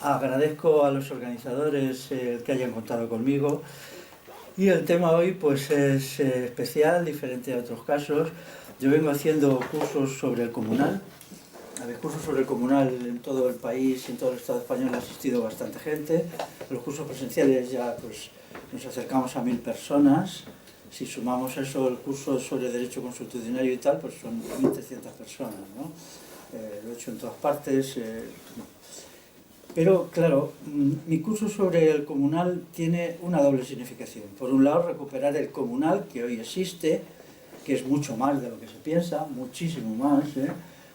Agradezco a los organizadores que hayan contado conmigo y el tema hoy pues es especial, diferente a otros casos. Yo vengo haciendo cursos sobre el comunal. A los cursos sobre el comunal en todo el país, en todo el Estado español ha asistido bastante gente. Los cursos presenciales ya pues nos acercamos a 1000 personas. Si sumamos eso, el curso sobre derecho consuetudinario y tal, pues son 1300 personas, ¿no? Lo he hecho en todas partes. Pero, claro, mi curso sobre el comunal tiene una doble significación. Por un lado, recuperar el comunal que hoy existe, que es mucho más de lo que se piensa, muchísimo más.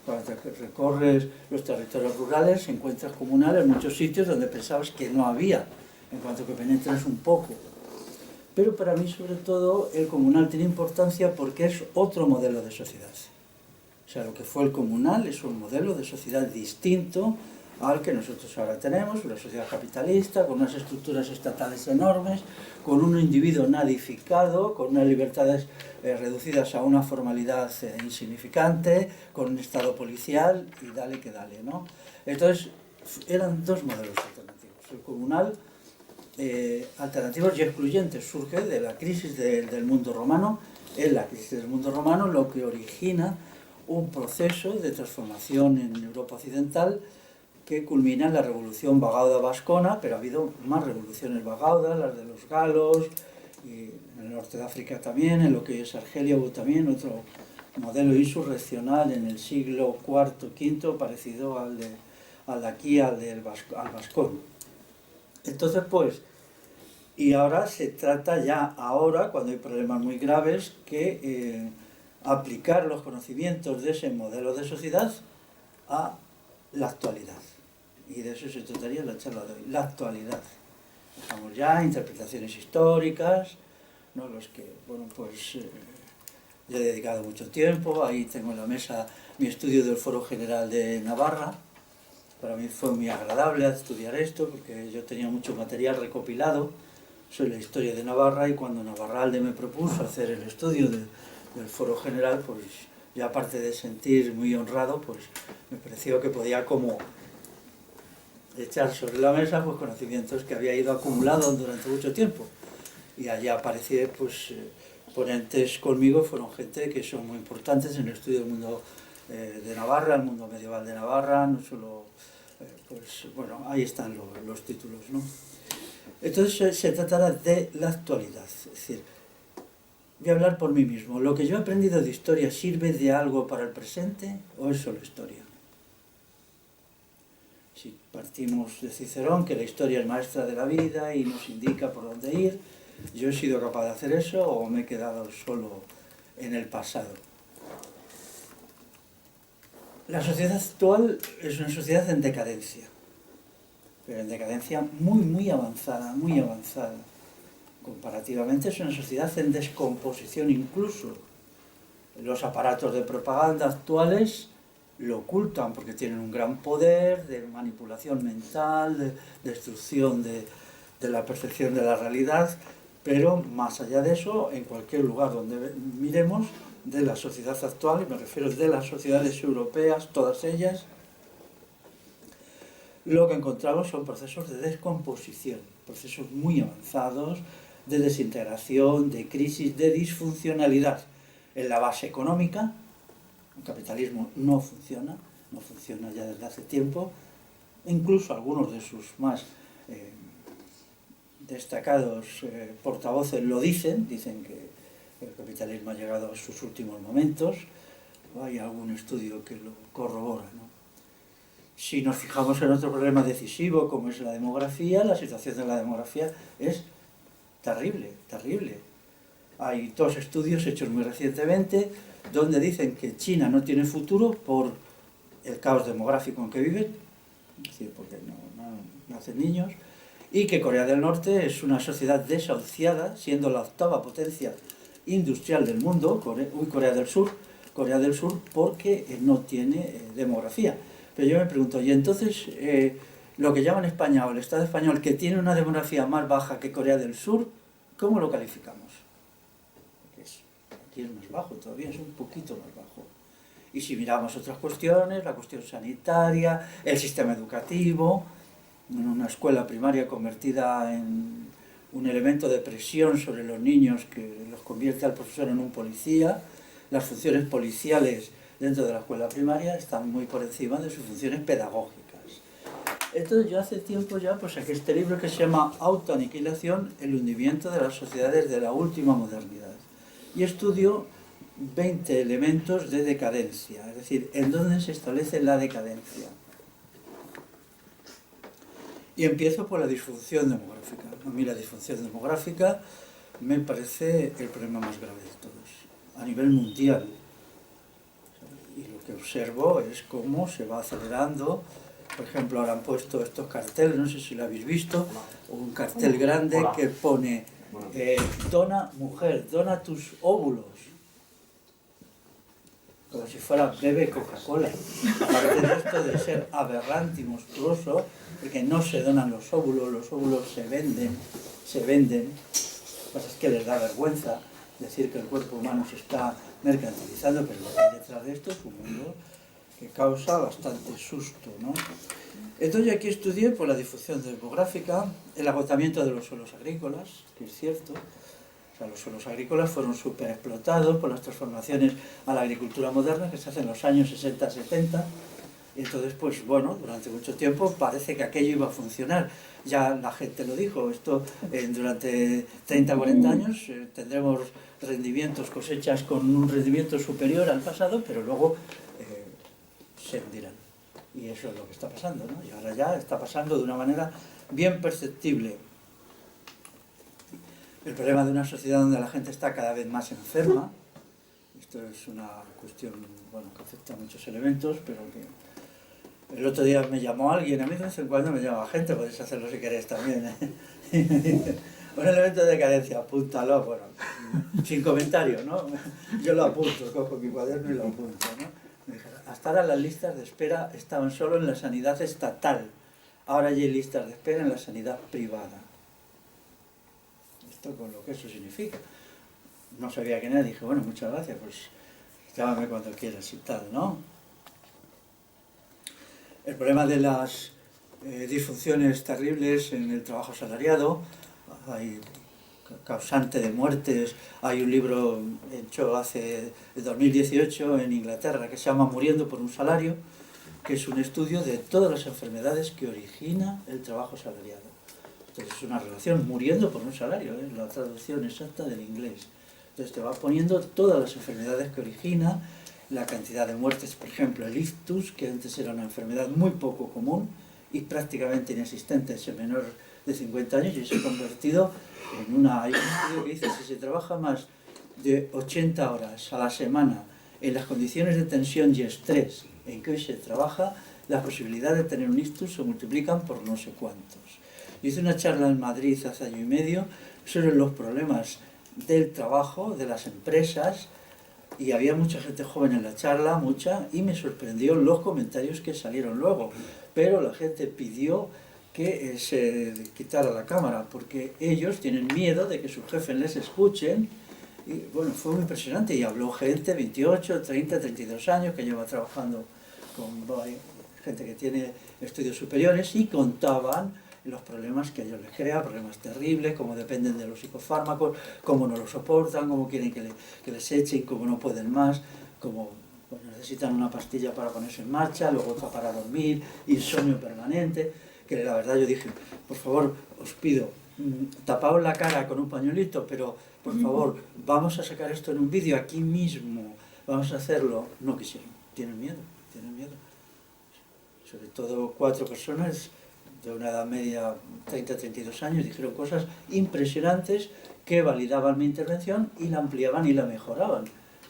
Cuando recorres los territorios rurales, encuentras comunal en muchos sitios donde pensabas que no había, en cuanto que penetras un poco. Pero para mí, sobre todo, el comunal tiene importancia porque es otro modelo de sociedad. O sea, lo que fue el comunal es un modelo de sociedad distinto al que nosotros ahora tenemos, una sociedad capitalista, con unas estructuras estatales enormes, con un individuo nadificado, con unas libertades reducidas a una formalidad insignificante, con un estado policial y dale que dale, ¿no? Entonces, eran dos modelos alternativos. El comunal, alternativos y excluyentes, surge de la crisis del mundo romano. En la crisis del mundo romano lo que origina un proceso de transformación en Europa occidental que culmina en la revolución bagauda vascona, pero ha habido más revoluciones bagaudas, las de los galos, y en el norte de África también, en lo que es Argelia hubo también otro modelo insurreccional en el siglo IV, V, parecido al de aquí, al vascón. Entonces, pues, y ahora se trata ya, cuando hay problemas muy graves, que aplicar los conocimientos de ese modelo de sociedad a la actualidad. Y de eso se trataría la charla de hoy, la actualidad. Dejamos ya interpretaciones históricas, ¿no? Los que, bueno, pues yo he dedicado mucho tiempo, ahí tengo en la mesa mi estudio del Foro General de Navarra. Para mí fue muy agradable estudiar esto, porque yo tenía mucho material recopilado sobre la historia de Navarra, y cuando Navarralde me propuso hacer el estudio del Foro General, pues yo, aparte de sentir muy honrado, pues me pareció que podía como echar sobre la mesa pues conocimientos que había ido acumulando durante mucho tiempo. Y allí aparecieron pues ponentes conmigo, fueron gente que son muy importantes en el estudio del mundo de Navarra, el mundo medieval de Navarra, no solo, pues bueno, ahí están los títulos, ¿no? Entonces se tratará de la actualidad, es decir, voy a hablar por mí mismo. ¿Lo que yo he aprendido de historia sirve de algo para el presente o es solo historia? Si partimos de Cicerón, que la historia es maestra de la vida y nos indica por dónde ir, ¿yo he sido capaz de hacer eso o me he quedado solo en el pasado? La sociedad actual es una sociedad en decadencia, pero en decadencia muy avanzada, muy avanzada. Comparativamente es una sociedad en descomposición incluso. Los aparatos de propaganda actuales lo ocultan porque tienen un gran poder de manipulación mental, de destrucción de la percepción de la realidad, pero más allá de eso, en cualquier lugar donde miremos de la sociedad actual, y me refiero de las sociedades europeas, todas ellas, lo que encontramos son procesos de descomposición, procesos muy avanzados de desintegración, de crisis, de disfuncionalidad. En la base económica, el capitalismo no funciona ya desde hace tiempo, incluso algunos de sus más destacados portavoces lo dicen que el capitalismo ha llegado a sus últimos momentos. Hay algún estudio que lo corrobora, ¿no? Si nos fijamos en otro problema decisivo como es la demografía, la situación de la demografía es terrible, terrible. Hay dos estudios hechos muy recientemente donde dicen que China no tiene futuro por el caos demográfico en que vive, es decir, porque no nacen niños, y que Corea del Norte es una sociedad desahuciada, siendo la octava potencia industrial del mundo, Corea del Sur, porque no tiene demografía. Pero yo me pregunto, ¿y entonces lo que llaman España o el Estado español, que tiene una demografía más baja que Corea del Sur, cómo lo calificamos? Porque aquí es más bajo todavía, es un poquito más bajo. Y si miramos otras cuestiones, la cuestión sanitaria, el sistema educativo, en una escuela primaria convertida en un elemento de presión sobre los niños que los convierte al profesor en un policía, las funciones policiales dentro de la escuela primaria están muy por encima de sus funciones pedagógicas. Entonces yo hace tiempo ya pues saqué este libro que se llama Autoaniquilación, el hundimiento de las sociedades de la última modernidad. Y estudio 20 elementos de decadencia, es decir, en dónde se establece la decadencia. Y empiezo por la disfunción demográfica. A mí la disfunción demográfica me parece el problema más grave de todos, a nivel mundial. Y lo que observo es cómo se va acelerando. Por ejemplo, ahora han puesto estos carteles, no sé si lo habéis visto, un cartel grande que pone dona, mujer, dona tus óvulos. Como si fuera bebe Coca-Cola. Aparte de esto de ser aberrante y monstruoso, porque no se donan los óvulos se venden. Lo que pasa es que les da vergüenza decir que el cuerpo humano se está mercantilizando, pero lo que hay detrás de esto es un mundo que causa bastante susto, ¿no? Entonces aquí estudié por la difusión demográfica, el agotamiento de los suelos agrícolas, que es cierto. O sea, los suelos agrícolas fueron súper explotados por las transformaciones a la agricultura moderna que se hacen en los años 60-70. Y entonces, pues bueno, durante mucho tiempo parece que aquello iba a funcionar. Ya la gente lo dijo, esto durante 30-40 años tendremos rendimientos, cosechas con un rendimiento superior al pasado, pero luego se hundirán. Y eso es lo que está pasando, ¿no? Y ahora ya está pasando de una manera bien perceptible. El problema de una sociedad donde la gente está cada vez más enferma, esto es una cuestión, bueno, que afecta a muchos elementos, pero que el otro día me llamó alguien, a mí de vez en cuando me llama gente, podéis hacerlo si queréis también, y me dice, un elemento de decadencia, apúntalo, bueno, sin comentario, ¿no? Yo lo apunto, cojo mi cuaderno y lo apunto, ¿no? Me dijeron, hasta ahora las listas de espera estaban solo en la sanidad estatal, ahora ya hay listas de espera en la sanidad privada. Esto con lo que eso significa. No sabía quién era, dije, bueno, muchas gracias, pues llámame cuando quieras y tal, ¿no? El problema de las disfunciones terribles en el trabajo asalariado, hay causante de muertes, hay un libro hecho hace 2018 en Inglaterra que se llama Muriendo por un salario, que es un estudio de todas las enfermedades que origina el trabajo asalariado. Entonces es una relación muriendo por un salario, la traducción exacta del inglés. Entonces te va poniendo todas las enfermedades que origina, la cantidad de muertes, por ejemplo el ictus, que antes era una enfermedad muy poco común y prácticamente inexistente en menor de 50 años y se ha convertido en una... Hay un estudio que dice que si se trabaja más de 80 horas a la semana en las condiciones de tensión y estrés en que hoy se trabaja, la posibilidad de tener un ictus se multiplican por no sé cuántos. Yo hice una charla en Madrid hace año y medio sobre los problemas del trabajo, de las empresas, y había mucha gente joven en la charla, mucha, y me sorprendió los comentarios que salieron luego. Pero la gente pidió que se quitara la cámara, porque ellos tienen miedo de que sus jefes les escuchen. Y bueno, fue muy impresionante, y habló gente, 28, 30, 32 años, que lleva trabajando con gente que tiene estudios superiores, y contaban los problemas que a ellos les crea, problemas terribles, cómo dependen de los psicofármacos, cómo no lo soportan, cómo quieren que les echen, cómo no pueden más, cómo pues, necesitan una pastilla para ponerse en marcha, luego otra para dormir, insomnio permanente, que la verdad yo dije, por favor, os pido, tapaos la cara con un pañuelito, pero por favor, vamos a sacar esto en un vídeo aquí mismo, vamos a hacerlo. No quisieron, tienen miedo. Sobre todo 4 personas de una edad media 30-32 años, dijeron cosas impresionantes que validaban mi intervención y la ampliaban y la mejoraban.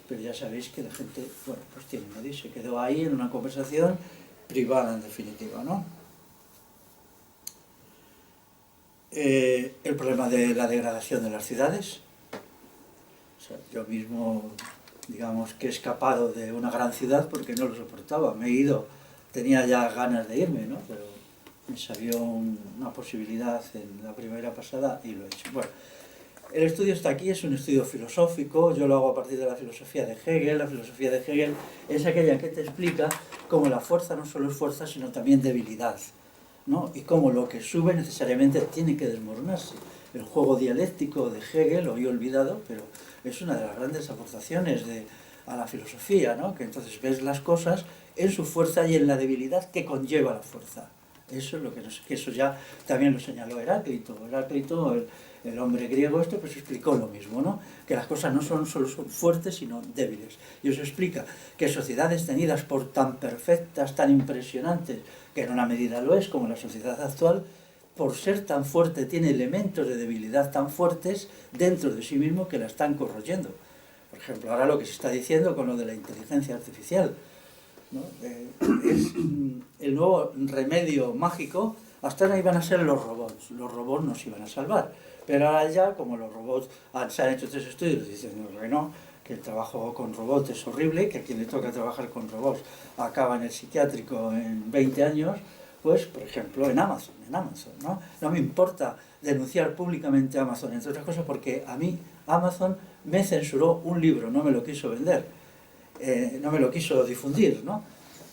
Pero ya sabéis que la gente, bueno, pues tiene miedo y se quedó ahí en una conversación privada en definitiva, ¿no? El problema de la degradación de las ciudades. O sea, yo mismo, digamos que he escapado de una gran ciudad porque no lo soportaba, me he ido, tenía ya ganas de irme, ¿no? Pero me salió una posibilidad en la primavera pasada y lo he hecho. Bueno, El estudio está aquí, es un estudio filosófico, yo lo hago a partir de la filosofía de Hegel. La filosofía de Hegel es aquella que te explica cómo la fuerza no solo es fuerza, sino también debilidad, ¿no? Y cómo lo que sube necesariamente tiene que desmoronarse. El juego dialéctico de Hegel, hoy olvidado, pero es una de las grandes aportaciones a la filosofía, ¿no? Que entonces ves las cosas en su fuerza y en la debilidad que conlleva la fuerza. Eso es lo que eso ya también lo señaló Heráclito. Heráclito, el hombre griego pues explicó lo mismo, ¿no? Que las cosas no solo son fuertes, sino débiles. Y eso explica que sociedades tenidas por tan perfectas, tan impresionantes, que en una medida lo es, como la sociedad actual, por ser tan fuerte, tiene elementos de debilidad tan fuertes dentro de sí mismo que la están corroyendo. Por ejemplo, ahora lo que se está diciendo con lo de la inteligencia artificial, ¿no? Es el nuevo remedio mágico. Hasta ahora iban a ser los robots nos iban a salvar, pero ahora ya, como los robots se han hecho 3 estudios diciendo que no, que el trabajo con robots es horrible, que a quien le toca trabajar con robots acaba en el psiquiátrico en 20 años, pues, por ejemplo, en Amazon, ¿no? No me importa denunciar públicamente a Amazon, entre otras cosas porque a mí Amazon me censuró un libro, no me lo quiso vender, no me lo quiso difundir, ¿no?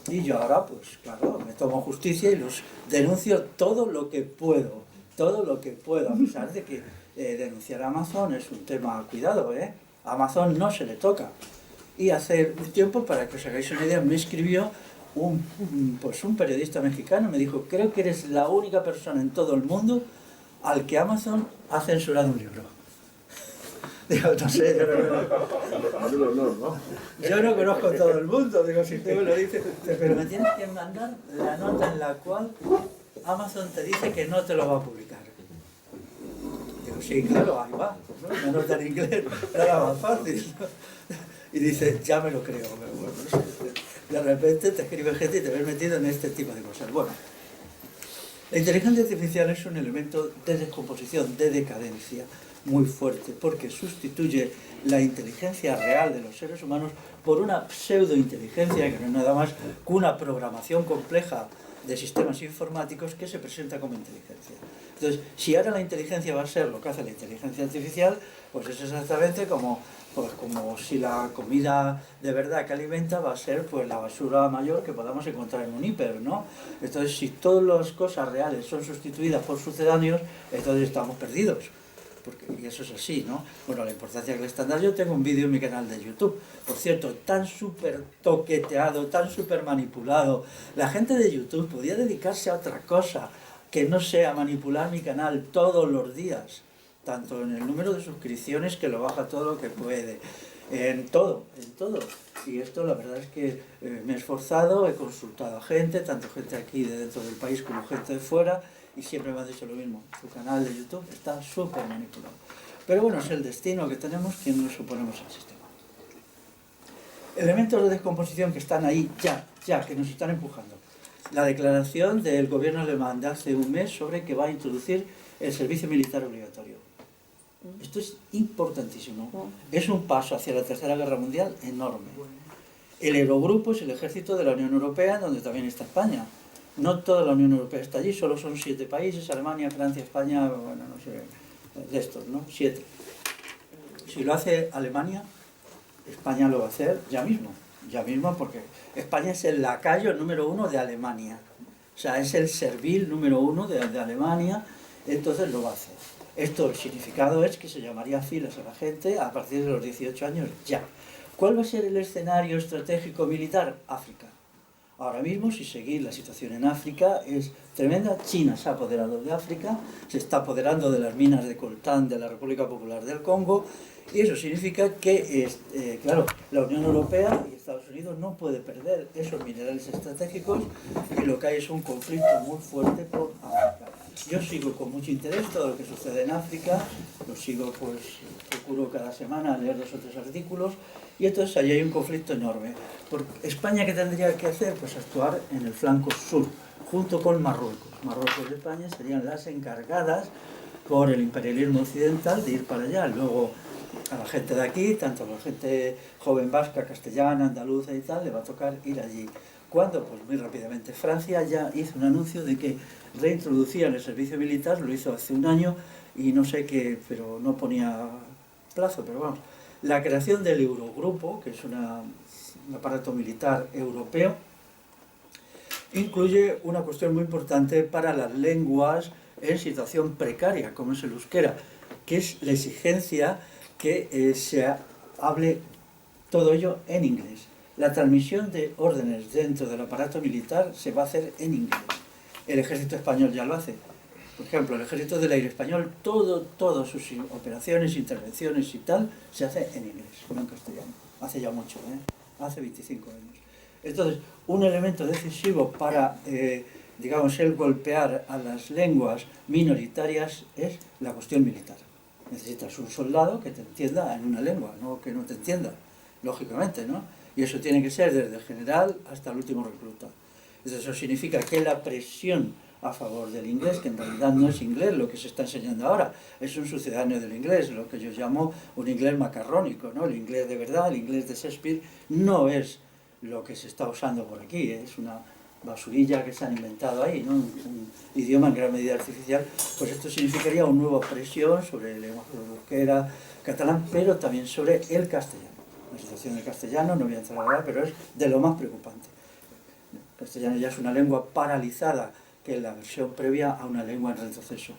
Y yo ahora, pues claro, me tomo justicia y los denuncio todo lo que puedo, a pesar de que denunciar a Amazon es un tema, cuidado, a Amazon no se le toca. Y hace un tiempo, para que os hagáis una idea, me escribió un periodista mexicano, me dijo: creo que eres la única persona en todo el mundo al que Amazon ha censurado un libro. Digo, no sé, yo no conozco a todo el mundo, digo, si usted me lo dice, pero me tienes que mandar la nota en la cual Amazon te dice que no te lo va a publicar. Digo, sí, claro, ahí va, ¿no? Una nota en inglés, era más fácil, ¿no? Y dice, ya me lo creo, pero bueno, no sé. De repente te escribe gente y te ves metido en este tipo de cosas. Bueno, la inteligencia artificial es un elemento de descomposición, de decadencia muy fuerte, porque sustituye la inteligencia real de los seres humanos por una pseudointeligencia que no es nada más que una programación compleja de sistemas informáticos que se presenta como inteligencia. Entonces, si ahora la inteligencia va a ser lo que hace la inteligencia artificial, pues es exactamente como si la comida de verdad que alimenta va a ser pues la basura mayor que podamos encontrar en un hiper, ¿no? Entonces, si todas las cosas reales son sustituidas por sucedáneos, entonces estamos perdidos. Y eso es así, ¿no? Bueno, la importancia que le están dando. Yo tengo un vídeo en mi canal de YouTube, por cierto, tan súper toqueteado, tan súper manipulado. La gente de YouTube podía dedicarse a otra cosa que no sea manipular mi canal todos los días, tanto en el número de suscripciones, que lo baja todo lo que puede, en todo. Y esto la verdad es que me he esforzado, he consultado a gente, tanto gente aquí de dentro del país como gente de fuera, y siempre me han dicho lo mismo: tu canal de YouTube está súper manipulado. Pero bueno, es el destino que tenemos quien nos oponemos al sistema. Elementos de descomposición que están ahí ya, que nos están empujando. La declaración del gobierno alemán de hace un mes sobre que va a introducir el servicio militar obligatorio. Esto es importantísimo. Es un paso hacia la Tercera Guerra Mundial enorme. El Eurogrupo es el ejército de la Unión Europea, donde también está España. No toda la Unión Europea está allí, solo son 7 países: Alemania, Francia, España, bueno, no sé, de estos, ¿no? 7. Si lo hace Alemania, España lo va a hacer ya mismo, porque España es el lacayo número 1 de Alemania. O sea, es el servil número 1 de Alemania, entonces lo va a hacer. Esto, el significado es que se llamaría filas a la gente a partir de los 18 años ya. ¿Cuál va a ser el escenario estratégico militar? África. Ahora mismo, si seguís la situación en África, es tremenda. China se ha apoderado de África, se está apoderando de las minas de coltán de la República Popular del Congo, y eso significa que, claro, la Unión Europea y Estados Unidos no puede perder esos minerales estratégicos, y lo que hay es un conflicto muy fuerte por África. Yo sigo con mucho interés todo lo que sucede en África, lo sigo, pues procuro cada semana leer 2 o 3 artículos, y entonces allí hay un conflicto enorme. Porque España, ¿qué tendría que hacer? Pues actuar en el flanco sur, junto con Marruecos. Marruecos y España serían las encargadas por el imperialismo occidental de ir para allá. Luego a la gente de aquí, tanto a la gente joven vasca, castellana, andaluza y tal, le va a tocar ir allí. ¿Cuándo? Pues muy rápidamente. Francia ya hizo un anuncio de que reintroducían el servicio militar, lo hizo hace un año, y no sé qué, pero no ponía plazo, pero vamos. La creación del Eurogrupo, que es un aparato militar europeo, incluye una cuestión muy importante para las lenguas en situación precaria, como es el euskera, que es la exigencia que se hable todo ello en inglés. La transmisión de órdenes dentro del aparato militar se va a hacer en inglés. El ejército español ya lo hace. Por ejemplo, el ejército del aire español, todas sus operaciones, intervenciones y tal, se hace en inglés, no en castellano. Hace ya mucho, hace 25 años. Entonces, un elemento decisivo para, digamos, el golpear a las lenguas minoritarias es la cuestión militar. Necesitas un soldado que te entienda en una lengua, no que no te entienda, lógicamente, ¿no? Y eso tiene que ser desde el general hasta el último recluta. Entonces, eso significa que la presión a favor del inglés, que en realidad no es inglés lo que se está enseñando ahora, es un sucedáneo del inglés, lo que yo llamo un inglés macarrónico, ¿no? El inglés de verdad, el inglés de Shakespeare, no es lo que se está usando por aquí, es una basurilla que se han inventado ahí, ¿no? Un idioma en gran medida artificial. Pues esto significaría una nueva presión sobre el lenguaje euskera, catalán, pero también sobre el castellano. La situación del castellano, no voy a entrar ahora, pero es de lo más preocupante. El castellano ya es una lengua paralizada, que es la versión previa a una lengua en retroceso.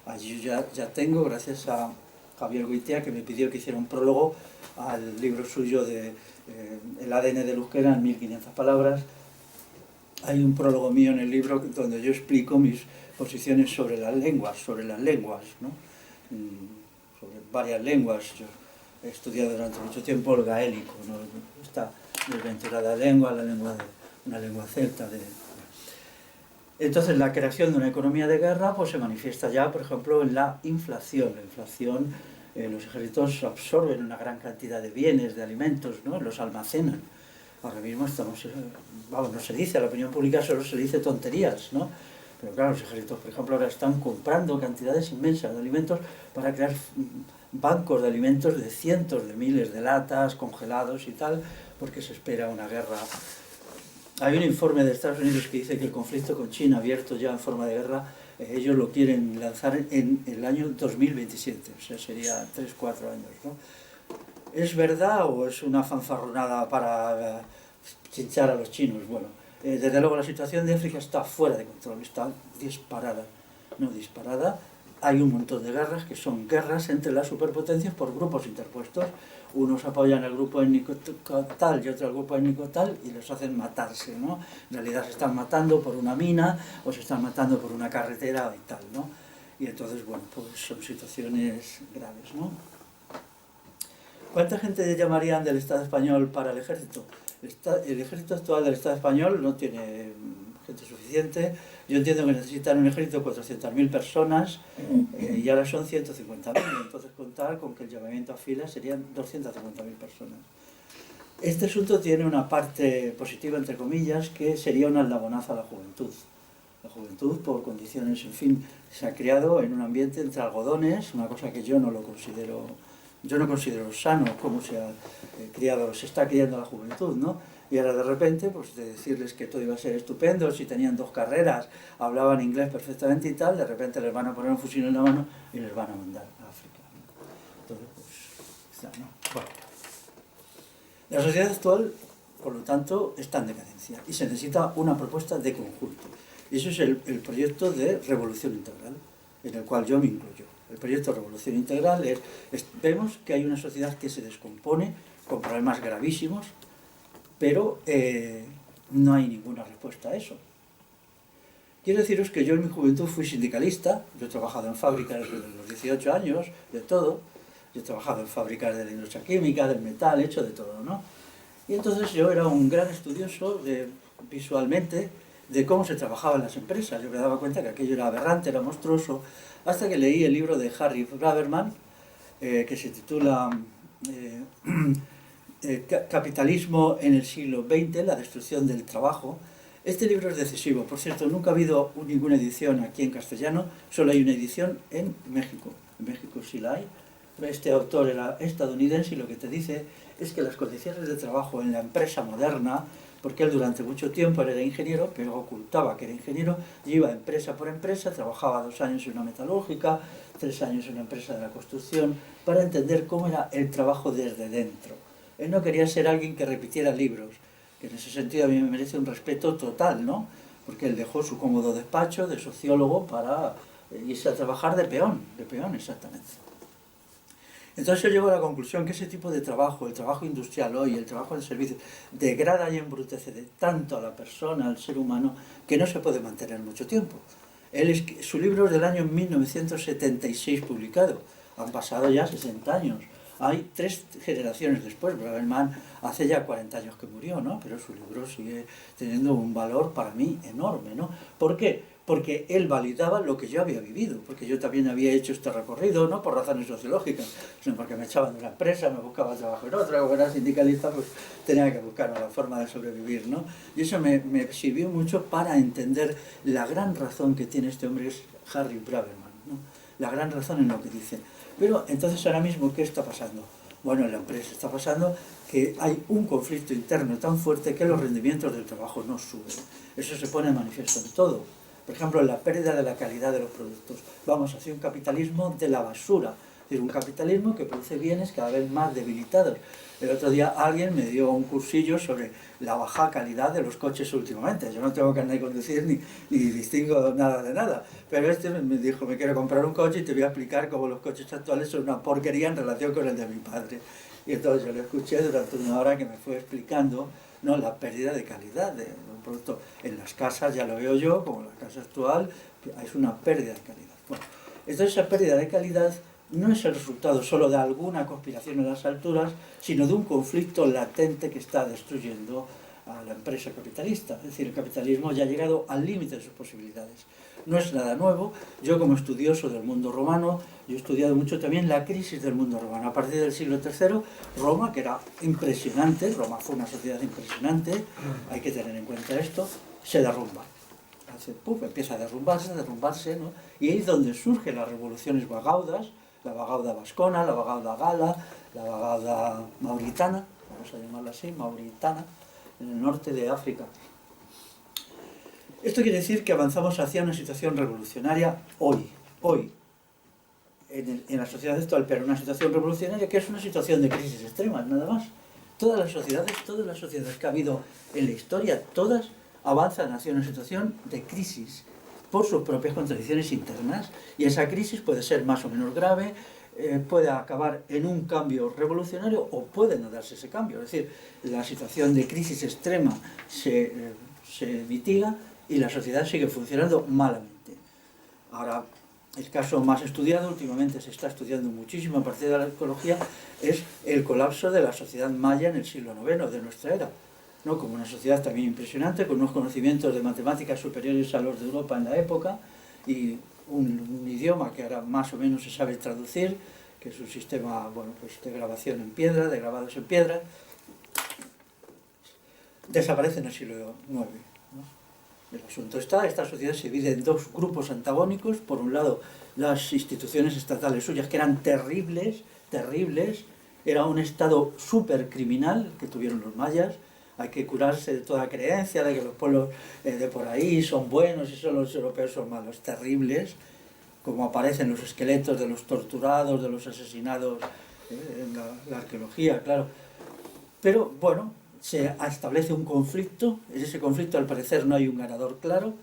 Allí ya tengo, gracias a Javier Goitia, que me pidió que hiciera un prólogo al libro suyo de El ADN del euskera en 1500 palabras. Hay un prólogo mío en el libro donde yo explico mis posiciones sobre las lenguas, ¿no? Sobre varias lenguas. Yo he estudiado durante mucho tiempo el gaélico, ¿no? Esta desventurada lengua, una lengua celta. Entonces, la creación de una economía de guerra pues se manifiesta ya, por ejemplo, en la inflación. La inflación, los ejércitos absorben una gran cantidad de bienes, de alimentos, ¿no? Los almacenan. Ahora mismo estamos, no se dice, a la opinión pública solo se dice tonterías, ¿no? Pero claro, los ejércitos, por ejemplo, ahora están comprando cantidades inmensas de alimentos para crear bancos de alimentos de cientos de miles de latas, congelados y tal, porque se espera una guerra. Hay un informe de Estados Unidos que dice que el conflicto con China, abierto ya en forma de guerra, ellos lo quieren lanzar en el año 2027, o sea, sería 3-4 años, ¿no? ¿Es verdad o es una fanfarronada para chinchar a los chinos? Bueno, desde luego la situación de África está fuera de control, está disparada. No disparada, hay un montón de guerras que son guerras entre las superpotencias por grupos interpuestos. Unos apoyan al grupo étnico tal y otro al grupo étnico tal y los hacen matarse, ¿no? En realidad se están matando por una mina o se están matando por una carretera y tal, ¿no? Y entonces, bueno, pues son situaciones graves, ¿no? ¿Cuánta gente llamarían del Estado español para el ejército? El ejército actual del Estado español no tiene gente suficiente. Yo entiendo que necesitan un ejército de 400.000 personas y ahora son 150.000. Entonces contar con que el llamamiento a filas serían 250.000 personas. Este asunto tiene una parte positiva, entre comillas, que sería un aldabonazo a la juventud. La juventud, por condiciones, en fin, se ha criado en un ambiente entre algodones, una cosa que yo no considero sano cómo se ha criado, se está criando la juventud, ¿no? Y ahora de repente, pues de decirles que todo iba a ser estupendo, si tenían 2 carreras, hablaban inglés perfectamente y tal, de repente les van a poner un fusil en la mano y les van a mandar a África, ¿no? Entonces, pues, está, ¿no? Bueno. La sociedad actual, por lo tanto, está en decadencia y se necesita una propuesta de conjunto. Y eso es el proyecto de revolución integral, en el cual yo me incluyo. El proyecto de revolución integral vemos que hay una sociedad que se descompone con problemas gravísimos, pero no hay ninguna respuesta a eso. Quiero deciros que yo en mi juventud fui sindicalista, yo he trabajado en fábricas desde los 18 años, de todo, yo he trabajado en fábricas de la industria química, del metal, he hecho de todo, ¿no? Y entonces yo era un gran estudioso visualmente de cómo se trabajaba en las empresas. Yo me daba cuenta que aquello era aberrante, era monstruoso, hasta que leí el libro de Harry Braverman, que se titula Capitalismo en el siglo XX, la destrucción del trabajo. Este libro es decisivo. Por cierto, nunca ha habido ninguna edición aquí en castellano, solo hay una edición en México. En México sí la hay. Este autor era estadounidense y lo que te dice es que las condiciones de trabajo en la empresa moderna, porque él durante mucho tiempo era ingeniero, pero ocultaba que era ingeniero, y iba empresa por empresa, trabajaba 2 años en una metalúrgica, 3 años en una empresa de la construcción para entender cómo era el trabajo desde dentro. Él no quería ser alguien que repitiera libros, que en ese sentido a mí me merece un respeto total, ¿no? Porque él dejó su cómodo despacho de sociólogo para irse a trabajar de peón exactamente. Entonces yo llego a la conclusión que ese tipo de trabajo, el trabajo industrial hoy, el trabajo de servicio, degrada y embrutece de tanto a la persona, al ser humano, que no se puede mantener mucho tiempo. Su libro es del año 1976 publicado, han pasado ya 60 años. Hay 3 generaciones después. Braverman hace ya 40 años que murió, ¿no? Pero su libro sigue teniendo un valor para mí enorme, ¿no? ¿Por qué? Porque él validaba lo que yo había vivido, porque yo también había hecho este recorrido, no por razones sociológicas, sino porque me echaban de una empresa, me buscaba trabajo en otra, como era sindicalista, pues tenía que buscar la forma de sobrevivir, ¿no? Y eso me sirvió mucho para entender la gran razón que tiene este hombre, es Harry Braverman, ¿no? La gran razón en lo que dice. Pero entonces ahora mismo, ¿qué está pasando? Bueno, en la empresa está pasando que hay un conflicto interno tan fuerte que los rendimientos del trabajo no suben. Eso se pone de manifiesto en todo. Por ejemplo, la pérdida de la calidad de los productos. Vamos hacia un capitalismo de la basura. Es decir, un capitalismo que produce bienes cada vez más debilitados. El otro día alguien me dio un cursillo sobre la baja calidad de los coches últimamente. Yo no tengo carnet de conducir ni distingo nada de nada. Pero este me dijo, me quiero comprar un coche y te voy a explicar cómo los coches actuales son una porquería en relación con el de mi padre. Y entonces yo lo escuché durante una hora que me fue explicando, ¿no?, la pérdida de calidad de un producto. En las casas, ya lo veo yo, como la casa actual, es una pérdida de calidad. Bueno, entonces esa pérdida de calidad no es el resultado solo de alguna conspiración en las alturas, sino de un conflicto latente que está destruyendo a la empresa capitalista. Es decir, el capitalismo ya ha llegado al límite de sus posibilidades. No es nada nuevo. Yo, como estudioso del mundo romano, yo he estudiado mucho también la crisis del mundo romano. A partir del siglo III, Roma, que era impresionante, Roma fue una sociedad impresionante, hay que tener en cuenta esto, se derrumba. Empieza a derrumbarse, ¿no? Y ahí es donde surgen las revoluciones vagaudas, la vagauda vascona, la vagauda gala, la vagauda mauritana, vamos a llamarla así, mauritana, en el norte de África. Esto quiere decir que avanzamos hacia una situación revolucionaria hoy, en la sociedad actual, pero una situación revolucionaria que es una situación de crisis extrema, nada más. Todas las sociedades que ha habido en la historia, todas avanzan hacia una situación de crisis por sus propias contradicciones internas, y esa crisis puede ser más o menos grave, puede acabar en un cambio revolucionario o puede no darse ese cambio. Es decir, la situación de crisis extrema se mitiga y la sociedad sigue funcionando malamente. Ahora, el caso más estudiado, últimamente se está estudiando muchísimo a partir de la arqueología, es el colapso de la sociedad maya en el siglo IX de nuestra era, ¿no? Como una sociedad también impresionante, con unos conocimientos de matemáticas superiores a los de Europa en la época, y un idioma que ahora más o menos se sabe traducir, que es un sistema, bueno, pues de grabación en piedra, de grabados en piedra. Desaparece en el siglo IX, ¿no? El asunto está, esta sociedad se divide en 2 grupos antagónicos. Por un lado, las instituciones estatales suyas, que eran terribles, era un estado súper criminal que tuvieron los mayas. Hay que curarse de toda creencia de que los pueblos de por ahí son buenos y solo los europeos son malos, terribles, como aparecen los esqueletos de los torturados, de los asesinados en la arqueología, claro. Pero bueno, se establece un conflicto. En ese conflicto, al parecer, no hay un ganador claro.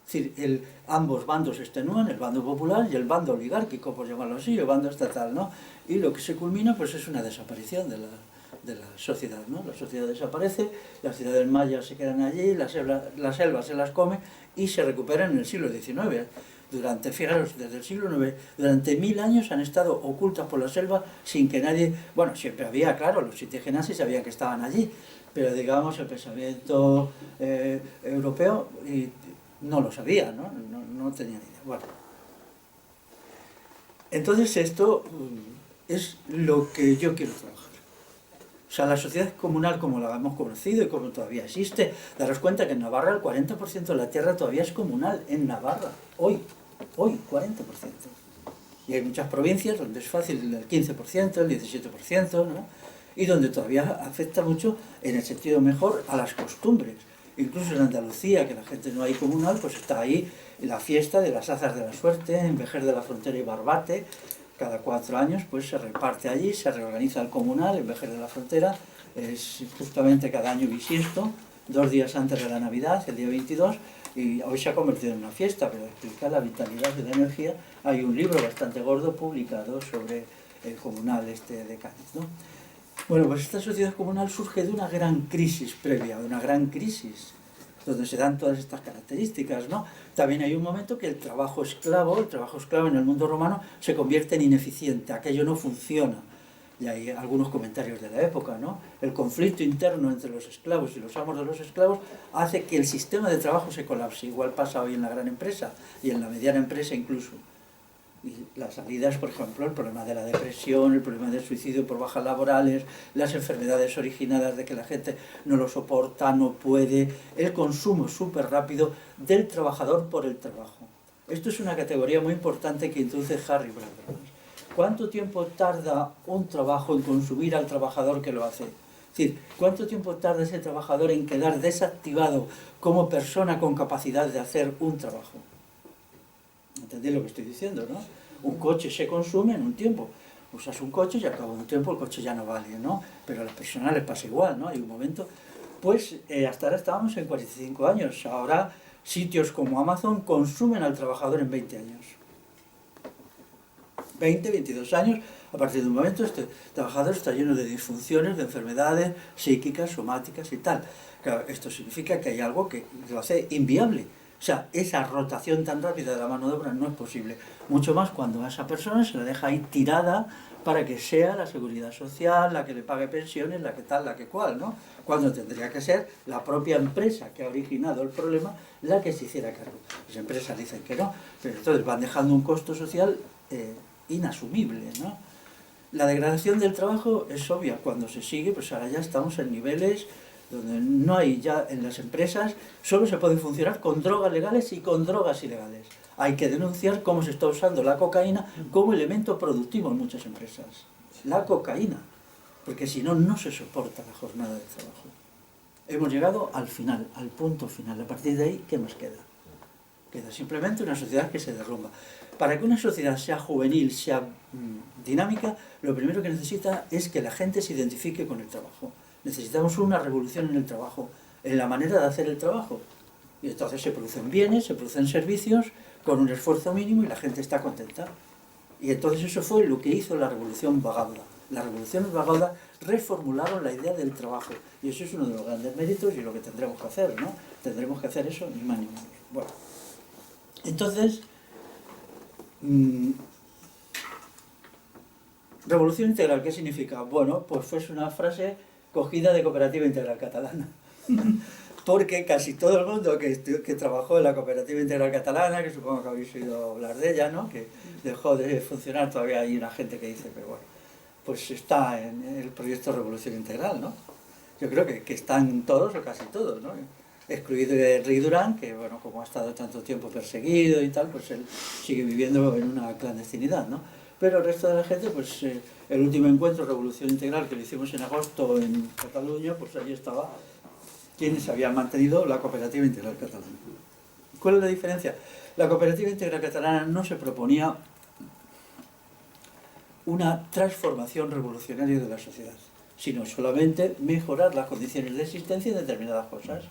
Es decir, ambos bandos extenúan, el bando popular y el bando oligárquico, por llamarlo así, el bando estatal, ¿no? Y lo que se culmina, pues, es una desaparición de la sociedad, ¿no? La sociedad desaparece, las ciudades mayas se quedan allí, las selvas se las come y se recuperan en el siglo XIX. Fijaros, desde el siglo IX, durante 1000 años han estado ocultas por la selva sin que nadie... Bueno, siempre había, claro, los indígenas sí sabían que estaban allí, pero digamos el pensamiento europeo no lo sabía, no tenía ni idea. Bueno. Entonces esto es lo que yo quiero trabajar. O sea, la sociedad comunal como la hemos conocido y como todavía existe. Daros cuenta que en Navarra el 40% de la tierra todavía es comunal. En Navarra, hoy 40%. Y hay muchas provincias donde es fácil el 15%, el 17%, ¿no? Y donde todavía afecta mucho, en el sentido mejor, a las costumbres. Incluso en Andalucía, que la gente no hay comunal, pues está ahí la fiesta de las Azas de la Suerte, en Vejer de la Frontera y Barbate. Cada 4 años pues se reparte allí, se reorganiza el comunal en Vejer de la Frontera. Es justamente cada año bisiesto, 2 días antes de la Navidad, el día 22, y hoy se ha convertido en una fiesta, pero explica la vitalidad de la energía. Hay un libro bastante gordo publicado sobre el comunal de Cádiz, ¿no? Bueno, pues esta sociedad comunal surge de una gran crisis previa, de una gran crisis, donde se dan todas estas características, ¿no? También hay un momento que el trabajo esclavo en el mundo romano se convierte en ineficiente, aquello no funciona. Y hay algunos comentarios de la época, ¿no? El conflicto interno entre los esclavos y los amos de los esclavos hace que el sistema de trabajo se colapse. Igual pasa hoy en la gran empresa y en la mediana empresa incluso. Y las salidas, por ejemplo, el problema de la depresión, el problema del suicidio por bajas laborales, las enfermedades originadas de que la gente no lo soporta, no puede, el consumo súper rápido del trabajador por el trabajo. Esto es una categoría muy importante que introduce Harry Bradbury. ¿Cuánto tiempo tarda un trabajo en consumir al trabajador que lo hace? Es decir, ¿cuánto tiempo tarda ese trabajador en quedar desactivado como persona con capacidad de hacer un trabajo? ¿Entendéis lo que estoy diciendo, no? Un coche se consume en un tiempo. Usas un coche y al cabo de un tiempo el coche ya no vale, ¿no? Pero a las personas les pasa igual, ¿no? Hay un momento... Pues hasta ahora estábamos en 45 años. Ahora sitios como Amazon consumen al trabajador en 20 años. 20, 22 años, a partir de un momento este trabajador está lleno de disfunciones, de enfermedades psíquicas, somáticas y tal. Claro, esto significa que hay algo que lo hace inviable. O sea, esa rotación tan rápida de la mano de obra no es posible. Mucho más cuando a esa persona se la deja ahí tirada para que sea la seguridad social, la que le pague pensiones, la que tal, la que cual, ¿no? Cuando tendría que ser la propia empresa que ha originado el problema la que se hiciera cargo. Las empresas dicen que no, pero entonces van dejando un costo social inasumible, ¿no? La degradación del trabajo es obvia. Cuando se sigue, pues ahora ya estamos en niveles donde no hay ya en las empresas, solo se puede funcionar con drogas legales y con drogas ilegales. Hay que denunciar cómo se está usando la cocaína como elemento productivo en muchas empresas. La cocaína, porque si no, no se soporta la jornada de trabajo. Hemos llegado al final, al punto final. A partir de ahí, ¿qué más queda? Queda simplemente una sociedad que se derrumba. Para que una sociedad sea juvenil, sea dinámica, lo primero que necesita es que la gente se identifique con el trabajo. Necesitamos una revolución en el trabajo, en la manera de hacer el trabajo. Y entonces se producen bienes, se producen servicios con un esfuerzo mínimo y la gente está contenta. Y entonces eso fue lo que hizo la Revolución Vagauda. La Revolución Vagauda reformularon la idea del trabajo. Y eso es uno de los grandes méritos y lo que tendremos que hacer, ¿no? Tendremos que hacer eso, ni más ni menos. Bueno, entonces... Revolución integral, ¿qué significa? Bueno, pues fue una frase cogida de Cooperativa Integral Catalana. Porque casi todo el mundo que trabajó en la Cooperativa Integral Catalana, que supongo que habéis oído hablar de ella, ¿no? Que dejó de funcionar, todavía hay una gente que dice, pero bueno, pues está en el proyecto Revolución Integral, ¿no? Yo creo que están todos o casi todos, ¿no? Excluido el Rey Durán, que bueno, como ha estado tanto tiempo perseguido y tal, pues él sigue viviendo en una clandestinidad, ¿no? Pero el resto de la gente, pues el último encuentro Revolución Integral que lo hicimos en agosto en Cataluña, pues allí estaba quienes habían mantenido la Cooperativa Integral Catalana. ¿Cuál es la diferencia? La Cooperativa Integral Catalana no se proponía una transformación revolucionaria de la sociedad, sino solamente mejorar las condiciones de existencia de determinadas cosas.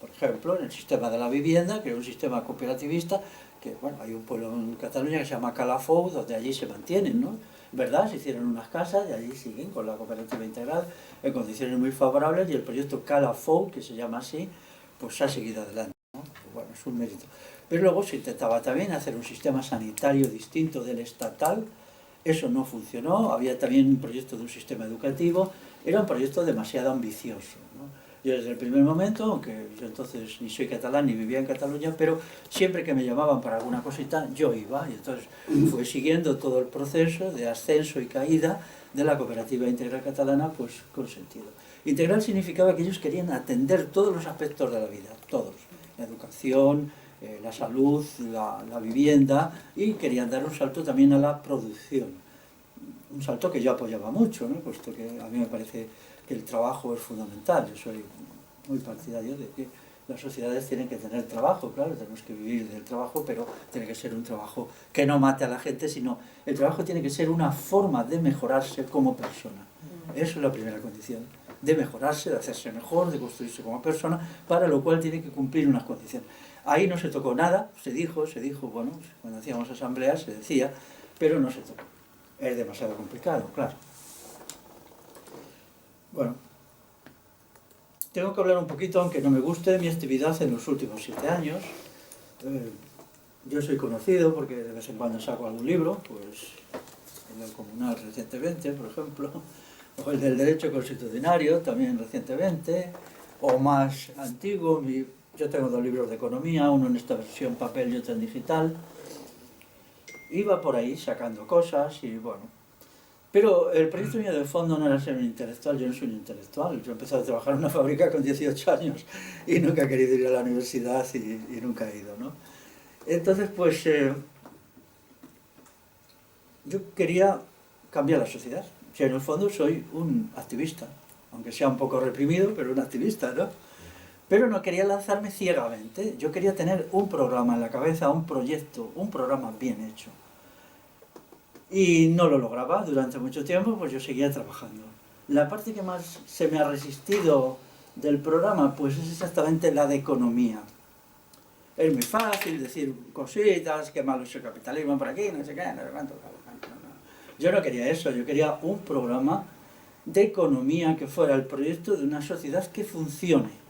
Por ejemplo, en el sistema de la vivienda, que es un sistema cooperativista, que bueno, hay un pueblo en Cataluña que se llama Calafou, donde allí se mantienen, ¿no? ¿Verdad? Se hicieron unas casas y allí siguen con la cooperativa integral en condiciones muy favorables y el proyecto Calafou, que se llama así, pues ha seguido adelante, ¿no? Pues bueno, es un mérito. Pero luego se intentaba también hacer un sistema sanitario distinto del estatal. Eso no funcionó. Había también un proyecto de un sistema educativo. Era un proyecto demasiado ambicioso, ¿no? Yo desde el primer momento, aunque yo entonces ni soy catalán ni vivía en Cataluña, pero siempre que me llamaban para alguna cosita, yo iba. Y entonces fue siguiendo todo el proceso de ascenso y caída de la Cooperativa Integral Catalana, pues con sentido. Integral significaba que ellos querían atender todos los aspectos de la vida, todos. La educación, la salud, la vivienda, y querían dar un salto también a la producción. Un salto que yo apoyaba mucho, ¿no? Puesto que a mí me parece que el trabajo es fundamental. Yo soy muy partidario de que Las sociedades tienen que tener trabajo, claro, tenemos que vivir del trabajo, pero tiene que ser un trabajo que no mate a la gente, sino el trabajo tiene que ser una forma de mejorarse como persona. Eso es la primera condición, de mejorarse, de hacerse mejor, de construirse como persona, para lo cual tiene que cumplir unas condiciones. Ahí no se tocó nada, se dijo, bueno, cuando hacíamos asambleas se decía, pero no se tocó. Es demasiado complicado, claro. Bueno, tengo que hablar un poquito, aunque no me guste, de mi actividad en los últimos 7 años. Yo soy conocido porque de vez en cuando saco algún libro, pues en el Comunal recientemente, por ejemplo, o el del Derecho Constitucionario también recientemente, o más antiguo, yo tengo 2 libros de economía, uno en esta versión papel y otro en digital. Iba por ahí sacando cosas y bueno. Pero el proyecto mío de fondo no era ser un intelectual, yo no soy un intelectual. Yo empecé a trabajar en una fábrica con 18 años y nunca he querido ir a la universidad y nunca he ido, ¿no? Entonces, pues, yo quería cambiar la sociedad. O sea, en el fondo soy un activista, aunque sea un poco reprimido, pero un activista, ¿no? Pero no quería lanzarme ciegamente. Yo quería tener un programa en la cabeza, un proyecto, un programa bien hecho. Y no lo lograba durante mucho tiempo, pues yo seguía trabajando. La parte que más se me ha resistido del programa, pues es exactamente la de economía. Es muy fácil decir cositas, qué malo es el capitalismo por aquí, no sé qué, no sé cuánto. Yo no quería eso, yo quería un programa de economía que fuera el proyecto de una sociedad que funcione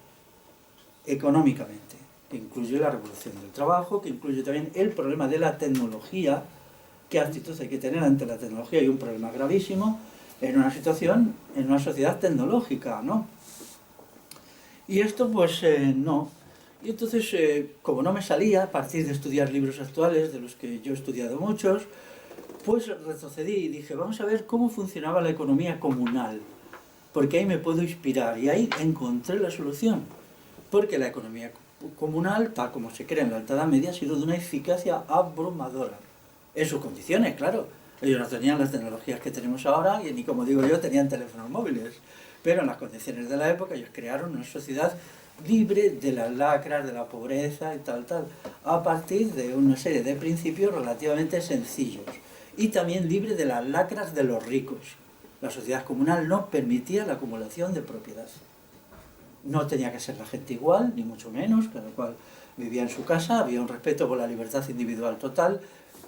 económicamente, que incluye la revolución del trabajo, que incluye también el problema de la tecnología. ¿Qué actitud hay que tener ante la tecnología? Hay un problema gravísimo en una situación, en una sociedad tecnológica, ¿no? Y esto pues no. Y entonces, como no me salía a partir de estudiar libros actuales, de los que yo he estudiado muchos, pues retrocedí y dije, vamos a ver cómo funcionaba la economía comunal, porque ahí me puedo inspirar. Y ahí encontré la solución, porque la economía comunal, tal como se crea en la Alta Edad Media, ha sido de una eficacia abrumadora. En sus condiciones, claro. Ellos no tenían las tecnologías que tenemos ahora y ni, como digo yo, tenían teléfonos móviles. Pero en las condiciones de la época ellos crearon una sociedad libre de las lacras, de la pobreza y tal, a partir de una serie de principios relativamente sencillos. Y también libre de las lacras de los ricos. La sociedad comunal no permitía la acumulación de propiedad. No tenía que ser la gente igual, ni mucho menos, cada cual vivía en su casa, había un respeto por la libertad individual total,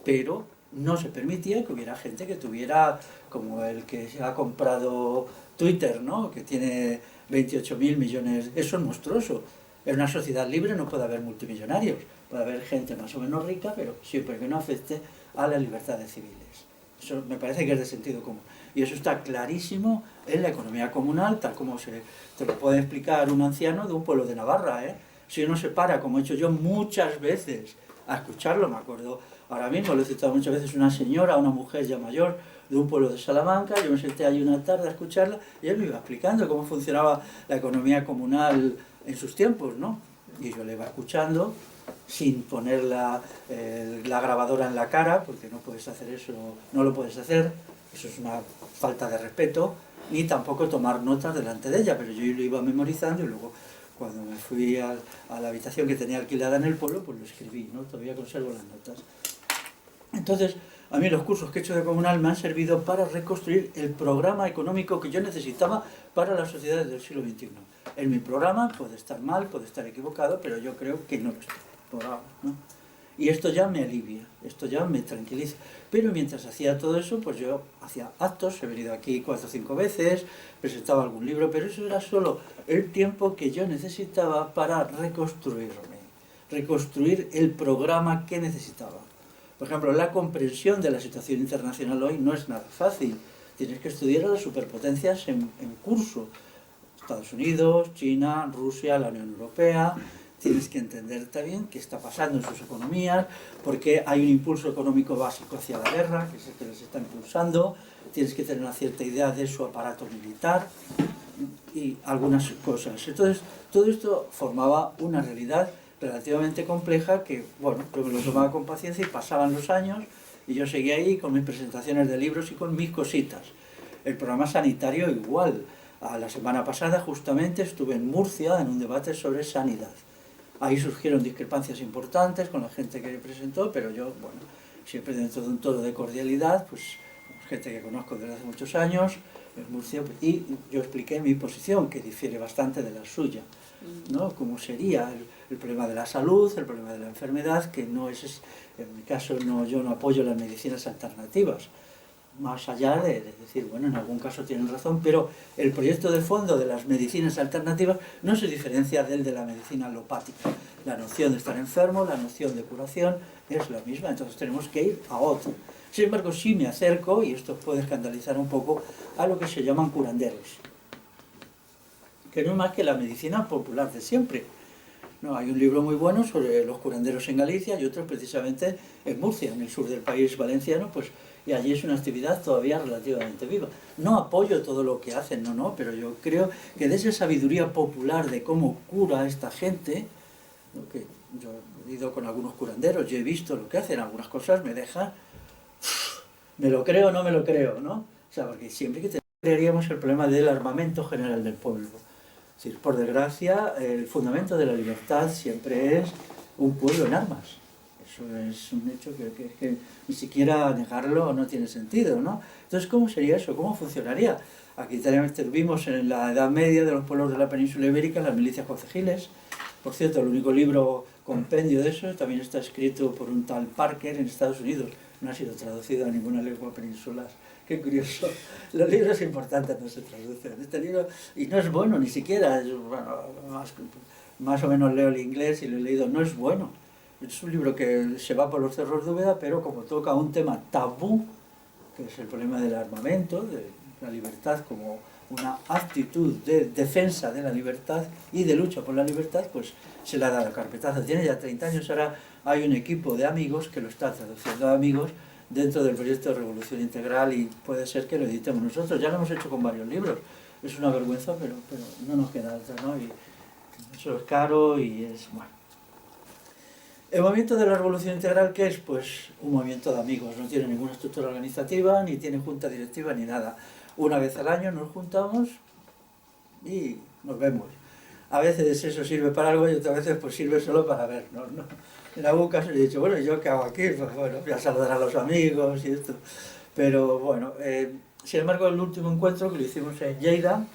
pero no se permitía que hubiera gente que tuviera, como el que se ha comprado Twitter, ¿no? Que tiene 28.000 millones. Eso es monstruoso. En una sociedad libre no puede haber multimillonarios, puede haber gente más o menos rica, pero siempre que no afecte a las libertades civiles. Eso me parece que es de sentido común. Y eso está clarísimo en la economía comunal, tal como te lo puede explicar un anciano de un pueblo de Navarra, ¿eh? Si uno se para, como he hecho yo muchas veces, a escucharlo, me acuerdo ahora mismo, lo he citado muchas veces, una señora, una mujer ya mayor de un pueblo de Salamanca, yo me senté allí una tarde a escucharla y él me iba explicando cómo funcionaba la economía comunal en sus tiempos, ¿no? Y yo le iba escuchando sin poner la grabadora en la cara, porque no puedes hacer eso, no lo puedes hacer, eso es una falta de respeto, ni tampoco tomar notas delante de ella, pero yo lo iba memorizando y luego cuando me fui a la habitación que tenía alquilada en el pueblo, pues lo escribí, ¿no? Todavía conservo las notas. Entonces, a mí los cursos que he hecho de comunal me han servido para reconstruir el programa económico que yo necesitaba para las sociedades del siglo XXI. En mi programa puede estar mal, puede estar equivocado, pero yo creo que no lo estoy, por ahora, ¿no? Y esto ya me alivia, esto ya me tranquiliza. Pero mientras hacía todo eso, pues yo hacía actos, he venido aquí 4 o 5 veces, presentaba algún libro, pero eso era solo el tiempo que yo necesitaba para reconstruirme, reconstruir el programa que necesitaba. Por ejemplo, la comprensión de la situación internacional hoy no es nada fácil. Tienes que estudiar a las superpotencias en curso. Estados Unidos, China, Rusia, la Unión Europea. Tienes que entender también qué está pasando en sus economías, porque hay un impulso económico básico hacia la guerra, que es el que les está impulsando. Tienes que tener una cierta idea de su aparato militar y algunas cosas. Entonces, todo esto formaba una realidad relativamente compleja que, bueno, yo me lo tomaba con paciencia y pasaban los años y yo seguía ahí con mis presentaciones de libros y con mis cositas. El programa sanitario igual. La semana pasada justamente estuve en Murcia en un debate sobre sanidad. Ahí surgieron discrepancias importantes con la gente que presentó, pero yo, bueno, siempre dentro de un tono de cordialidad, pues gente que conozco desde hace muchos años en Murcia, y yo expliqué mi posición, que difiere bastante de la suya, ¿no? Cómo sería el problema de la salud, el problema de la enfermedad, que no es, en mi caso no, yo no apoyo las medicinas alternativas, más allá de decir, bueno, en algún caso tienen razón, pero el proyecto de fondo de las medicinas alternativas no se diferencia del de la medicina alopática. La noción de estar enfermo, la noción de curación es la misma, entonces tenemos que ir a otro. Sin embargo, sí me acerco, y esto puede escandalizar un poco, a lo que se llaman curanderos, que no es más que la medicina popular de siempre. No, hay un libro muy bueno sobre los curanderos en Galicia y otro precisamente en Murcia, en el sur del país valenciano, pues, y allí es una actividad todavía relativamente viva. No apoyo todo lo que hacen, no, pero yo creo que de esa sabiduría popular de cómo cura esta gente, ¿no? Que yo he ido con algunos curanderos, yo he visto lo que hacen, algunas cosas me dejan, me lo creo o no me lo creo, ¿no? O sea, porque siempre que crearíamos el problema del armamento general del pueblo. Es decir, por desgracia, el fundamento de la libertad siempre es un pueblo en armas. Eso es un hecho que ni siquiera negarlo no tiene sentido, ¿no? Entonces, ¿cómo sería eso? ¿Cómo funcionaría? Aquí tuvimos en la Edad Media de los pueblos de la península ibérica las milicias concejiles. Por cierto, el único libro compendio de eso también está escrito por un tal Parker en Estados Unidos. No ha sido traducido a ninguna lengua peninsular. Qué curioso. Los libros importantes no se traducen. Este libro, y no es bueno ni siquiera. Bueno, más o menos leo el inglés y lo he leído. No es bueno. Es un libro que se va por los cerros de Úbeda, pero como toca un tema tabú, que es el problema del armamento, de la libertad como una actitud de defensa de la libertad y de lucha por la libertad, pues se le ha dado carpetazo. Tiene ya 30 años, ahora hay un equipo de amigos que lo está traduciendo a amigos dentro del proyecto de Revolución Integral y puede ser que lo editemos nosotros. Ya lo hemos hecho con varios libros. Es una vergüenza, pero no nos queda otra, ¿no? Y eso es caro y es, bueno. El movimiento de la Revolución Integral, ¿qué es? Pues un movimiento de amigos, no tiene ninguna estructura organizativa, ni tiene junta directiva, ni nada. Una vez al año nos juntamos y nos vemos. A veces eso sirve para algo y otras veces pues sirve solo para vernos, ¿no? En algún caso he dicho, bueno, ¿yo qué hago aquí? Pues bueno, voy a saludar a los amigos y esto. Pero bueno, sin embargo el último encuentro que lo hicimos en Lleida,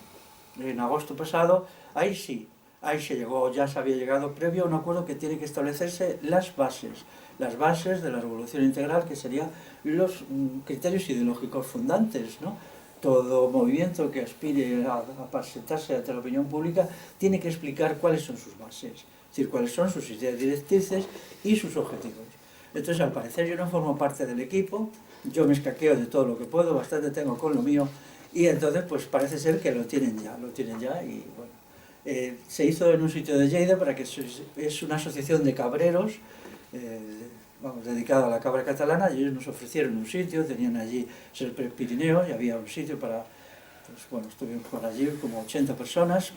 en agosto pasado, ahí sí, ahí se llegó, ya se había llegado previo a un acuerdo que tiene que establecerse las bases de la Revolución Integral, que serían los criterios ideológicos fundantes, ¿no? Todo movimiento que aspire a presentarse ante la opinión pública tiene que explicar cuáles son sus bases, es decir, cuáles son sus ideas directrices y sus objetivos. Entonces, al parecer, yo no formo parte del equipo, yo me escaqueo de todo lo que puedo, bastante tengo con lo mío, y entonces, pues parece ser que lo tienen ya, y bueno. Se hizo en un sitio de Lleida para que es una asociación de cabreros, dedicada a la cabra catalana, y ellos nos ofrecieron un sitio, tenían allí el Pirineo y había un sitio para, pues bueno, estuvimos por allí como 80 personas.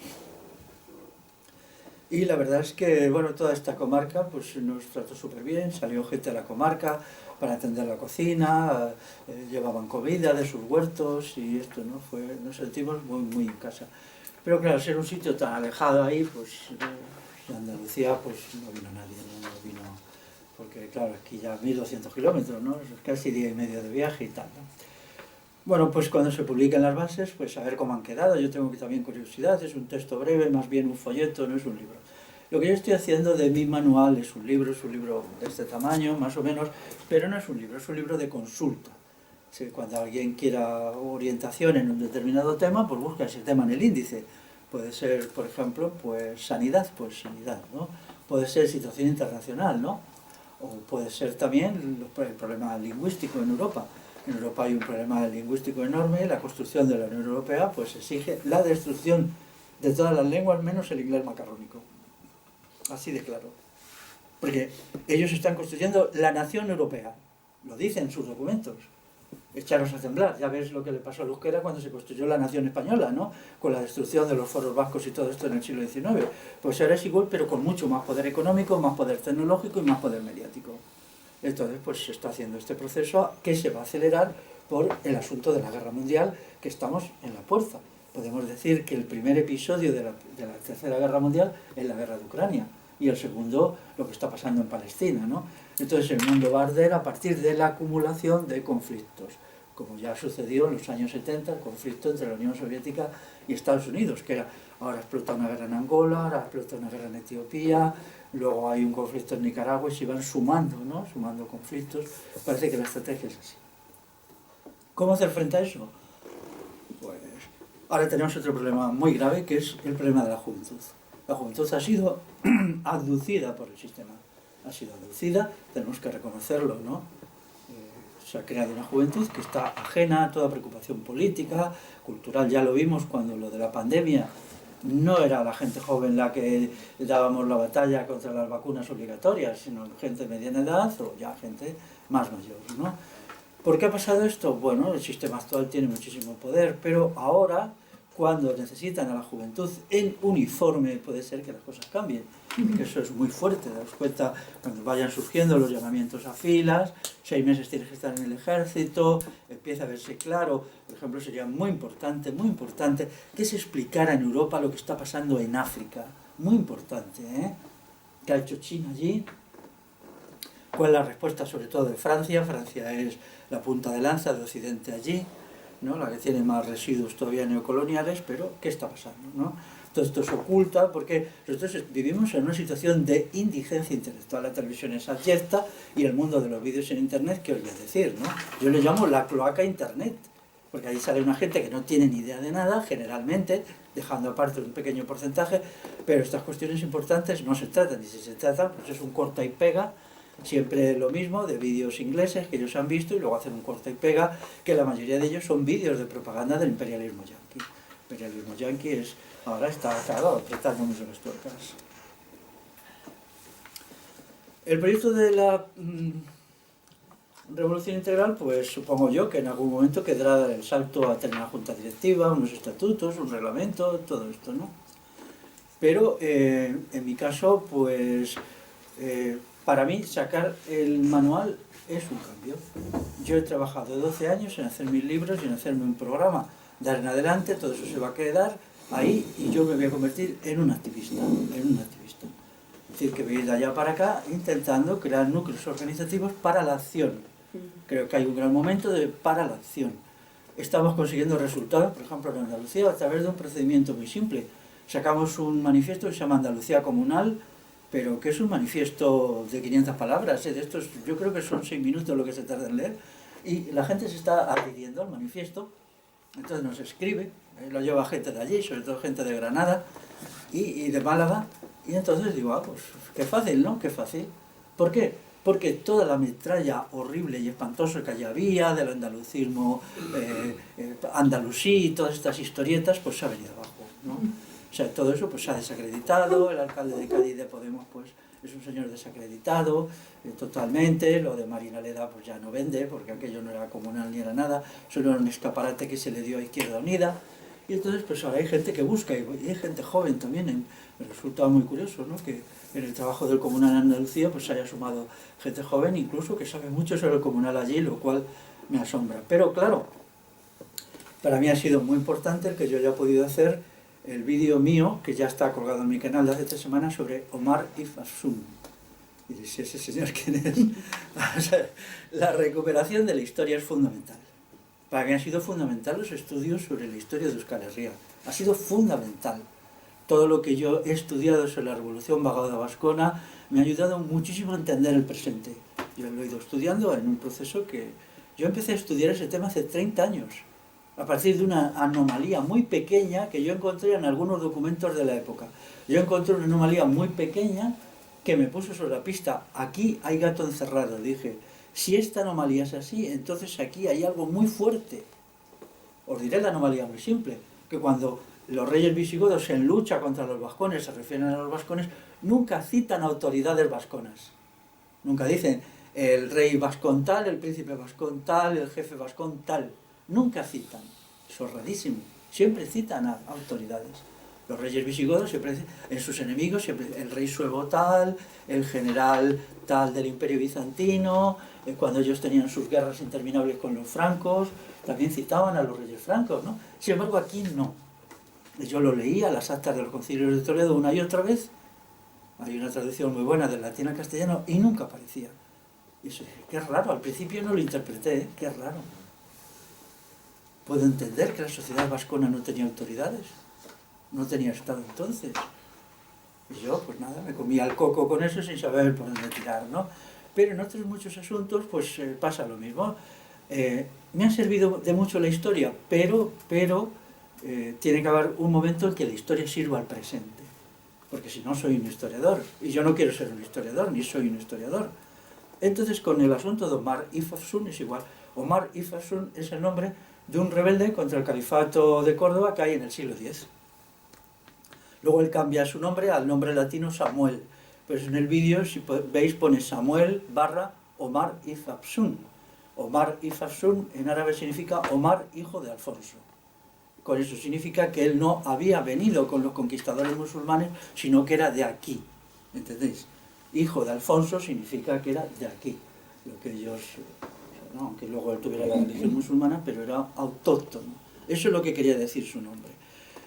Y la verdad es que, bueno, toda esta comarca pues nos trató súper bien, salió gente a la comarca para atender la cocina, llevaban comida de sus huertos y esto, ¿no? Nos sentimos muy en casa. Pero claro, ser un sitio tan alejado ahí, pues de Andalucía, pues no vino nadie, no vino, porque claro, aquí ya 1200 kilómetros, ¿no? Es casi día y medio de viaje y tal, ¿no? Bueno, pues cuando se publiquen las bases, pues a ver cómo han quedado. Yo tengo también curiosidad, es un texto breve, más bien un folleto, no es un libro. Lo que yo estoy haciendo de mi manual es un libro de este tamaño, más o menos, pero no es un libro de consulta. Si cuando alguien quiera orientación en un determinado tema, pues busca ese tema en el índice. Puede ser, por ejemplo, pues sanidad, ¿no? Puede ser situación internacional, ¿no? O puede ser también el problema lingüístico en Europa. En Europa hay un problema lingüístico enorme, la construcción de la Unión Europea pues exige la destrucción de todas las lenguas menos el inglés macarrónico. Así de claro. Porque ellos están construyendo la nación europea, lo dicen sus documentos. Echaros a temblar, ya ves lo que le pasó al euskera cuando se construyó la nación española, ¿no? Con la destrucción de los foros vascos y todo esto en el siglo XIX. Pues ahora es igual, pero con mucho más poder económico, más poder tecnológico y más poder mediático. Entonces, pues se está haciendo este proceso que se va a acelerar por el asunto de la guerra mundial, que estamos en la puerta. Podemos decir que el primer episodio de la Tercera Guerra Mundial es la guerra de Ucrania. y el segundo lo que está pasando en Palestina, ¿no? Entonces el mundo va a arder a partir de la acumulación de conflictos, como ya sucedió en los años 70, el conflicto entre la Unión Soviética y Estados Unidos, que era, ahora explota una guerra en Angola, ahora explota una guerra en Etiopía, luego hay un conflicto en Nicaragua y se van sumando, ¿no? Sumando conflictos. Parece que la estrategia es así. ¿Cómo hacer frente a eso? Pues ahora tenemos otro problema muy grave, que es el problema de la juventud. La juventud ha sido abducida por el sistema. Ha sido abducida, tenemos que reconocerlo, ¿no? Se ha creado una juventud que está ajena a toda preocupación política, cultural. Ya lo vimos cuando lo de la pandemia no era la gente joven la que dábamos la batalla contra las vacunas obligatorias, sino gente de mediana edad o ya gente más mayor, ¿no? ¿Por qué ha pasado esto? Bueno, el sistema actual tiene muchísimo poder, pero ahora, cuando necesitan a la juventud en uniforme, puede ser que las cosas cambien. Que eso es muy fuerte, daros cuenta cuando vayan surgiendo los llamamientos a filas, 6 meses tienes que estar en el ejército, empieza a verse claro. Por ejemplo, sería muy importante que se explicara en Europa lo que está pasando en África. Muy importante, ¿eh? ¿Qué ha hecho China allí? ¿Cuál es la respuesta sobre todo de Francia? Francia es la punta de lanza de Occidente allí, ¿no? La que tiene más residuos todavía neocoloniales, pero ¿qué está pasando, no? Todo esto se oculta porque nosotros vivimos en una situación de indigencia intelectual. La televisión es abierta y el mundo de los vídeos en internet, ¿qué os voy a decir, no? Yo le llamo la cloaca internet, porque ahí sale una gente que no tiene ni idea de nada, generalmente, dejando aparte un pequeño porcentaje, pero estas cuestiones importantes no se tratan, y si se tratan, pues es un corta y pega, siempre lo mismo, de vídeos ingleses que ellos han visto y luego hacen un corta y pega, que la mayoría de ellos son vídeos de propaganda del imperialismo yanqui. El imperialismo yanqui ahora está, claro, apretando mucho las tuercas. El proyecto de la revolución integral, pues supongo yo que en algún momento quedará dar el salto a tener una junta directiva, unos estatutos, un reglamento, todo esto, ¿no? Pero en mi caso, pues para mí sacar el manual es un cambio. Yo he trabajado 12 años en hacer mis libros y en hacerme un programa. De ahora en adelante todo eso se va a quedar ahí y yo me voy a convertir en un activista, Es decir, que voy a ir de allá para acá intentando crear núcleos organizativos para la acción. Creo que hay un gran momento para la acción. Estamos consiguiendo resultados, por ejemplo en Andalucía, a través de un procedimiento muy simple. Sacamos un manifiesto que se llama Andalucía Comunal, pero que es un manifiesto de 500 palabras, de estos yo creo que son 6 minutos lo que se tarda en leer, y la gente se está adhiriendo al manifiesto, entonces nos escribe, lo lleva gente de allí, sobre todo gente de Granada y de Málaga, y entonces digo, pues qué fácil, ¿no? Qué fácil. ¿Por qué? Porque toda la metralla horrible y espantosa que allí había, del andalucismo andalusí y todas estas historietas, pues se ha venido abajo, ¿no? O sea, todo eso pues se ha desacreditado, el alcalde de Cádiz de Podemos pues es un señor desacreditado totalmente, lo de Marina Leda pues ya no vende, porque aquello no era comunal ni era nada, solo era un escaparate que se le dio a Izquierda Unida, y entonces pues ahora hay gente que busca, y hay gente joven también, me resulta muy curioso, ¿no? Que en el trabajo del comunal en Andalucía pues se haya sumado gente joven, incluso que sabe mucho sobre el comunal allí, lo cual me asombra. Pero claro, para mí ha sido muy importante el que yo haya podido hacer el vídeo mío, que ya está colgado en mi canal de hace 3 semanas, sobre Omar Ibn Afsun. Y dices, ¿ese señor quién es? O sea, la recuperación de la historia es fundamental. Para mí han sido fundamental los estudios sobre la historia de Euskal Herria. Ha sido fundamental. Todo lo que yo he estudiado sobre la Revolución Vagada Vascona me ha ayudado muchísimo a entender el presente. Yo lo he ido estudiando en un proceso que... Yo empecé a estudiar ese tema hace 30 años. A partir de una anomalía muy pequeña que yo encontré en algunos documentos de la época. Yo encontré una anomalía muy pequeña que me puso sobre la pista. Aquí hay gato encerrado, dije. Si esta anomalía es así, entonces aquí hay algo muy fuerte. Os diré la anomalía muy simple, que cuando los reyes visigodos en lucha contra los vascones se refieren a los vascones, nunca citan autoridades vasconas. Nunca dicen el rey vascón tal, el príncipe vascón tal, el jefe vascón tal. Nunca citan, eso es rarísimo, siempre citan a autoridades. Los reyes visigodos siempre en sus enemigos, siempre el rey suevo tal, el general tal del imperio bizantino, cuando ellos tenían sus guerras interminables con los francos, también citaban a los reyes francos, ¿no? Sin embargo aquí no. Yo lo leía, las actas de los concilios de Toledo una y otra vez, Hay una traducción muy buena del latín al castellano y nunca aparecía. Y eso, qué raro, al principio no lo interpreté, ¿eh? Qué raro. Puedo entender que la sociedad vascona no tenía autoridades, no tenía Estado entonces. Y yo, pues nada, me comía el coco con eso sin saber por dónde tirar, ¿no? Pero en otros muchos asuntos, pues pasa lo mismo. Me ha servido de mucho la historia, pero tiene que haber un momento en que la historia sirva al presente. Porque si no, soy un historiador. Y yo no quiero ser un historiador, ni soy un historiador. Entonces, con el asunto de Omar Ibn Hafsun es igual. Omar Ibn Hafsun es el nombre de un rebelde contra el califato de Córdoba que hay en el siglo X. Luego él cambia su nombre al nombre latino Samuel. Pues en el vídeo, si veis, pone Samuel / Omar Ibn Hafsun. Omar Ibn Hafsun en árabe significa Omar, hijo de Alfonso. Con eso significa que él no había venido con los conquistadores musulmanes, sino que era de aquí. ¿Entendéis? Hijo de Alfonso significa que era de aquí. Lo que ellos, no, aunque luego él tuviera la religión musulmana, pero era autóctono. Eso es lo que quería decir su nombre.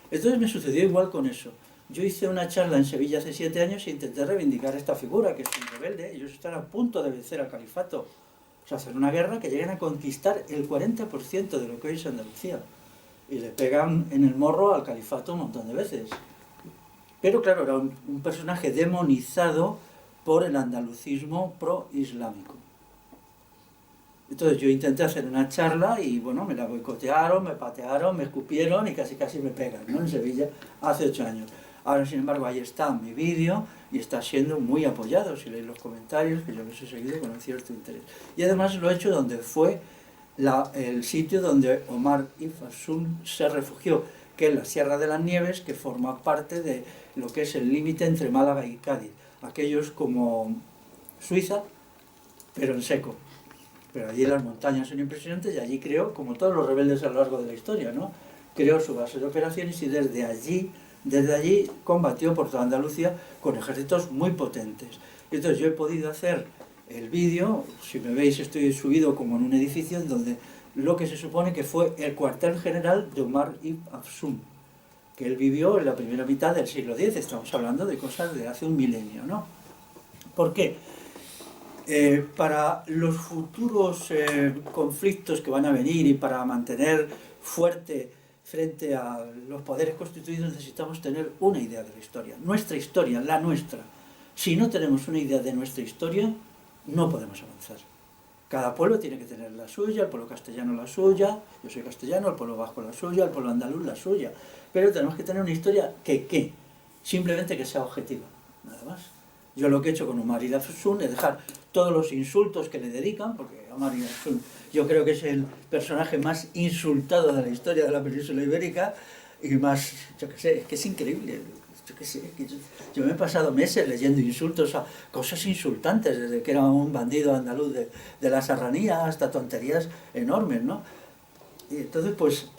Entonces me sucedió igual con eso. Yo hice una charla en Sevilla hace 7 años e intenté reivindicar esta figura, que es un rebelde. Ellos están a punto de vencer al califato. O sea, hacer una guerra que lleguen a conquistar el 40% de lo que hoy es Andalucía. Y le pegan en el morro al califato un montón de veces. Pero claro, era un personaje demonizado por el andalucismo pro-islámico. Entonces yo intenté hacer una charla y bueno, me la boicotearon, me patearon, me escupieron y casi me pegan, ¿no? En Sevilla hace 8 años. Ahora, sin embargo, ahí está mi vídeo y está siendo muy apoyado. Si leéis los comentarios, que yo los he seguido con un cierto interés. Y además lo he hecho donde fue el sitio donde Omar Ibn Hafsun se refugió, que es la Sierra de las Nieves, que forma parte de lo que es el límite entre Málaga y Cádiz. Aquellos como Suiza, pero en seco. Pero allí las montañas son impresionantes y allí creó, como todos los rebeldes a lo largo de la historia, ¿no? Creó su base de operaciones y desde allí combatió por toda Andalucía con ejércitos muy potentes. Y entonces yo he podido hacer el vídeo, si me veis estoy subido como en un edificio en donde lo que se supone que fue el cuartel general de Omar Ibn Hafsun, que él vivió en la primera mitad del siglo X, estamos hablando de cosas de hace un milenio, ¿no? ¿Por qué? Para los futuros conflictos que van a venir y para mantener fuerte frente a los poderes constituidos necesitamos tener una idea de la historia, nuestra historia, la nuestra. Si no tenemos una idea de nuestra historia, no podemos avanzar. Cada pueblo tiene que tener la suya, el pueblo castellano la suya, yo soy castellano, el pueblo vasco la suya, el pueblo andaluz la suya, pero tenemos que tener una historia que simplemente que sea objetiva, nada más. Yo lo que he hecho con Omar Ibn Hafsun es dejar todos los insultos que le dedican, porque Omar Ibn Hafsun yo creo que es el personaje más insultado de la historia de la península ibérica y más, yo qué sé, es que es increíble. Yo qué sé, yo me he pasado meses leyendo insultos a cosas insultantes, desde que era un bandido andaluz de la serranía hasta tonterías enormes, ¿no? Y entonces, pues,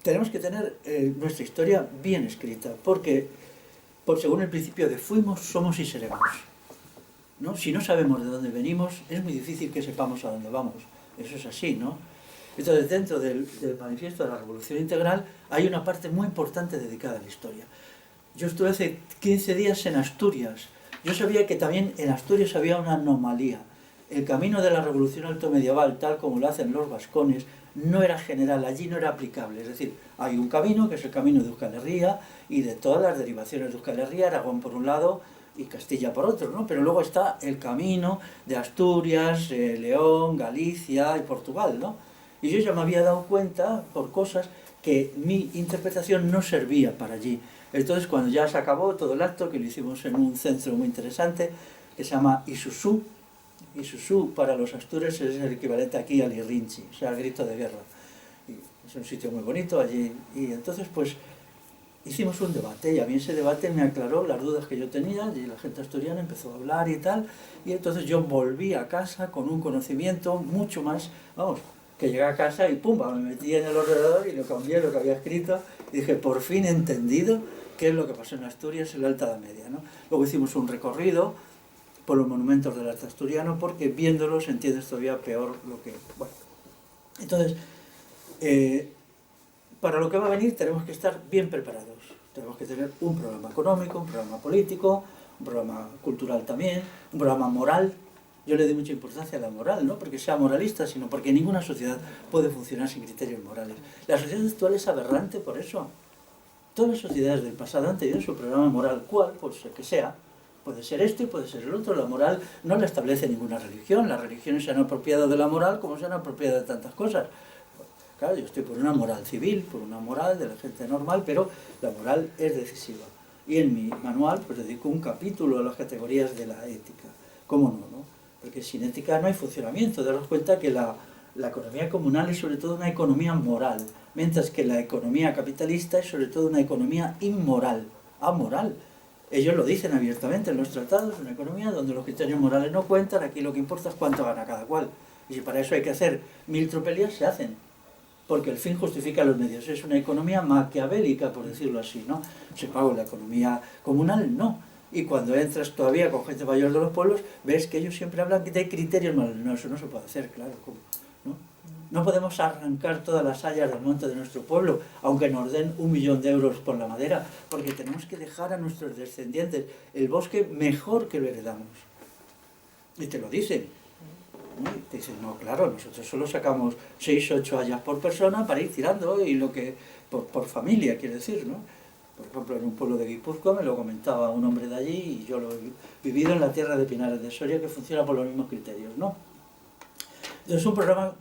tenemos que tener nuestra historia bien escrita, porque según el principio de fuimos, somos y seremos, ¿no? Si no sabemos de dónde venimos, es muy difícil que sepamos a dónde vamos. Eso es así, ¿no? Entonces, dentro del manifiesto de la Revolución Integral hay una parte muy importante dedicada a la historia. Yo estuve hace 15 días en Asturias. Yo sabía que también en Asturias había una anomalía. El camino de la revolución altomedieval, tal como lo hacen los vascones, no era general, allí no era aplicable. Es decir, hay un camino, que es el camino de Euskal Herria, y de todas las derivaciones de Euskal Herria, Aragón por un lado y Castilla por otro, ¿no? Pero luego está el camino de Asturias, León, Galicia y Portugal, ¿no? Y yo ya me había dado cuenta, por cosas, que mi interpretación no servía para allí. Entonces, cuando ya se acabó todo el acto, que lo hicimos en un centro muy interesante, que se llama Isusu. Isusu para los astures es el equivalente aquí al Irrinchi, o sea, al grito de guerra. Y es un sitio muy bonito allí. Y entonces, pues, hicimos un debate, y a mí ese debate me aclaró las dudas que yo tenía, y la gente asturiana empezó a hablar y tal, y entonces yo volví a casa con un conocimiento mucho más, vamos, que llegué a casa y pumba, me metí en el ordenador y lo cambié, lo que había escrito, y dije, por fin he entendido qué es lo que pasó en Asturias en la Alta Edad Media, ¿no? Luego hicimos un recorrido por los monumentos del arte asturiano, porque viéndolos entiendes todavía peor lo que... Bueno, entonces, para lo que va a venir tenemos que estar bien preparados, Tenemos que tener un programa económico, un programa político, un programa cultural también, un programa moral. Yo le doy mucha importancia a la moral, no porque sea moralista, sino porque ninguna sociedad puede funcionar sin criterios morales. La sociedad actual es aberrante por eso. Todas las sociedades del pasado han tenido su programa moral, cual, pues el que sea. Puede ser este y puede ser el otro. La moral no la establece ninguna religión. Las religiones se han apropiado de la moral como se han apropiado de tantas cosas. Claro, yo estoy por una moral civil, por una moral de la gente normal, pero la moral es decisiva. Y en mi manual pues dedico un capítulo a las categorías de la ética. ¿Cómo no? Porque sin ética no hay funcionamiento. Daros cuenta que la economía comunal es sobre todo una economía moral, mientras que la economía capitalista es sobre todo una economía inmoral, amoral. Ellos lo dicen abiertamente en los tratados, una economía donde los criterios morales no cuentan, aquí lo que importa es cuánto gana cada cual. Y si para eso hay que hacer 1000 tropelías, se hacen. Porque el fin justifica los medios. Es una economía maquiavélica, por decirlo así, ¿no? Sin embargo, la economía comunal no. Y cuando entras todavía con gente mayor de los pueblos, ves que ellos siempre hablan de criterios morales. No, eso no se puede hacer, claro. ¿Cómo? No podemos arrancar todas las hayas del monte de nuestro pueblo, aunque nos den 1 millón de euros por la madera, porque tenemos que dejar a nuestros descendientes el bosque mejor que lo heredamos. Y te lo dicen. ¿No? Y te dicen, no, claro, nosotros solo sacamos 6 o 8 hayas por persona para ir tirando, y lo que por familia, quiere decir, ¿no? Por ejemplo, en un pueblo de Guipúzcoa me lo comentaba un hombre de allí, y yo lo he vivido en la tierra de Pinares de Soria, que funciona por los mismos criterios, ¿no? Entonces, un programa.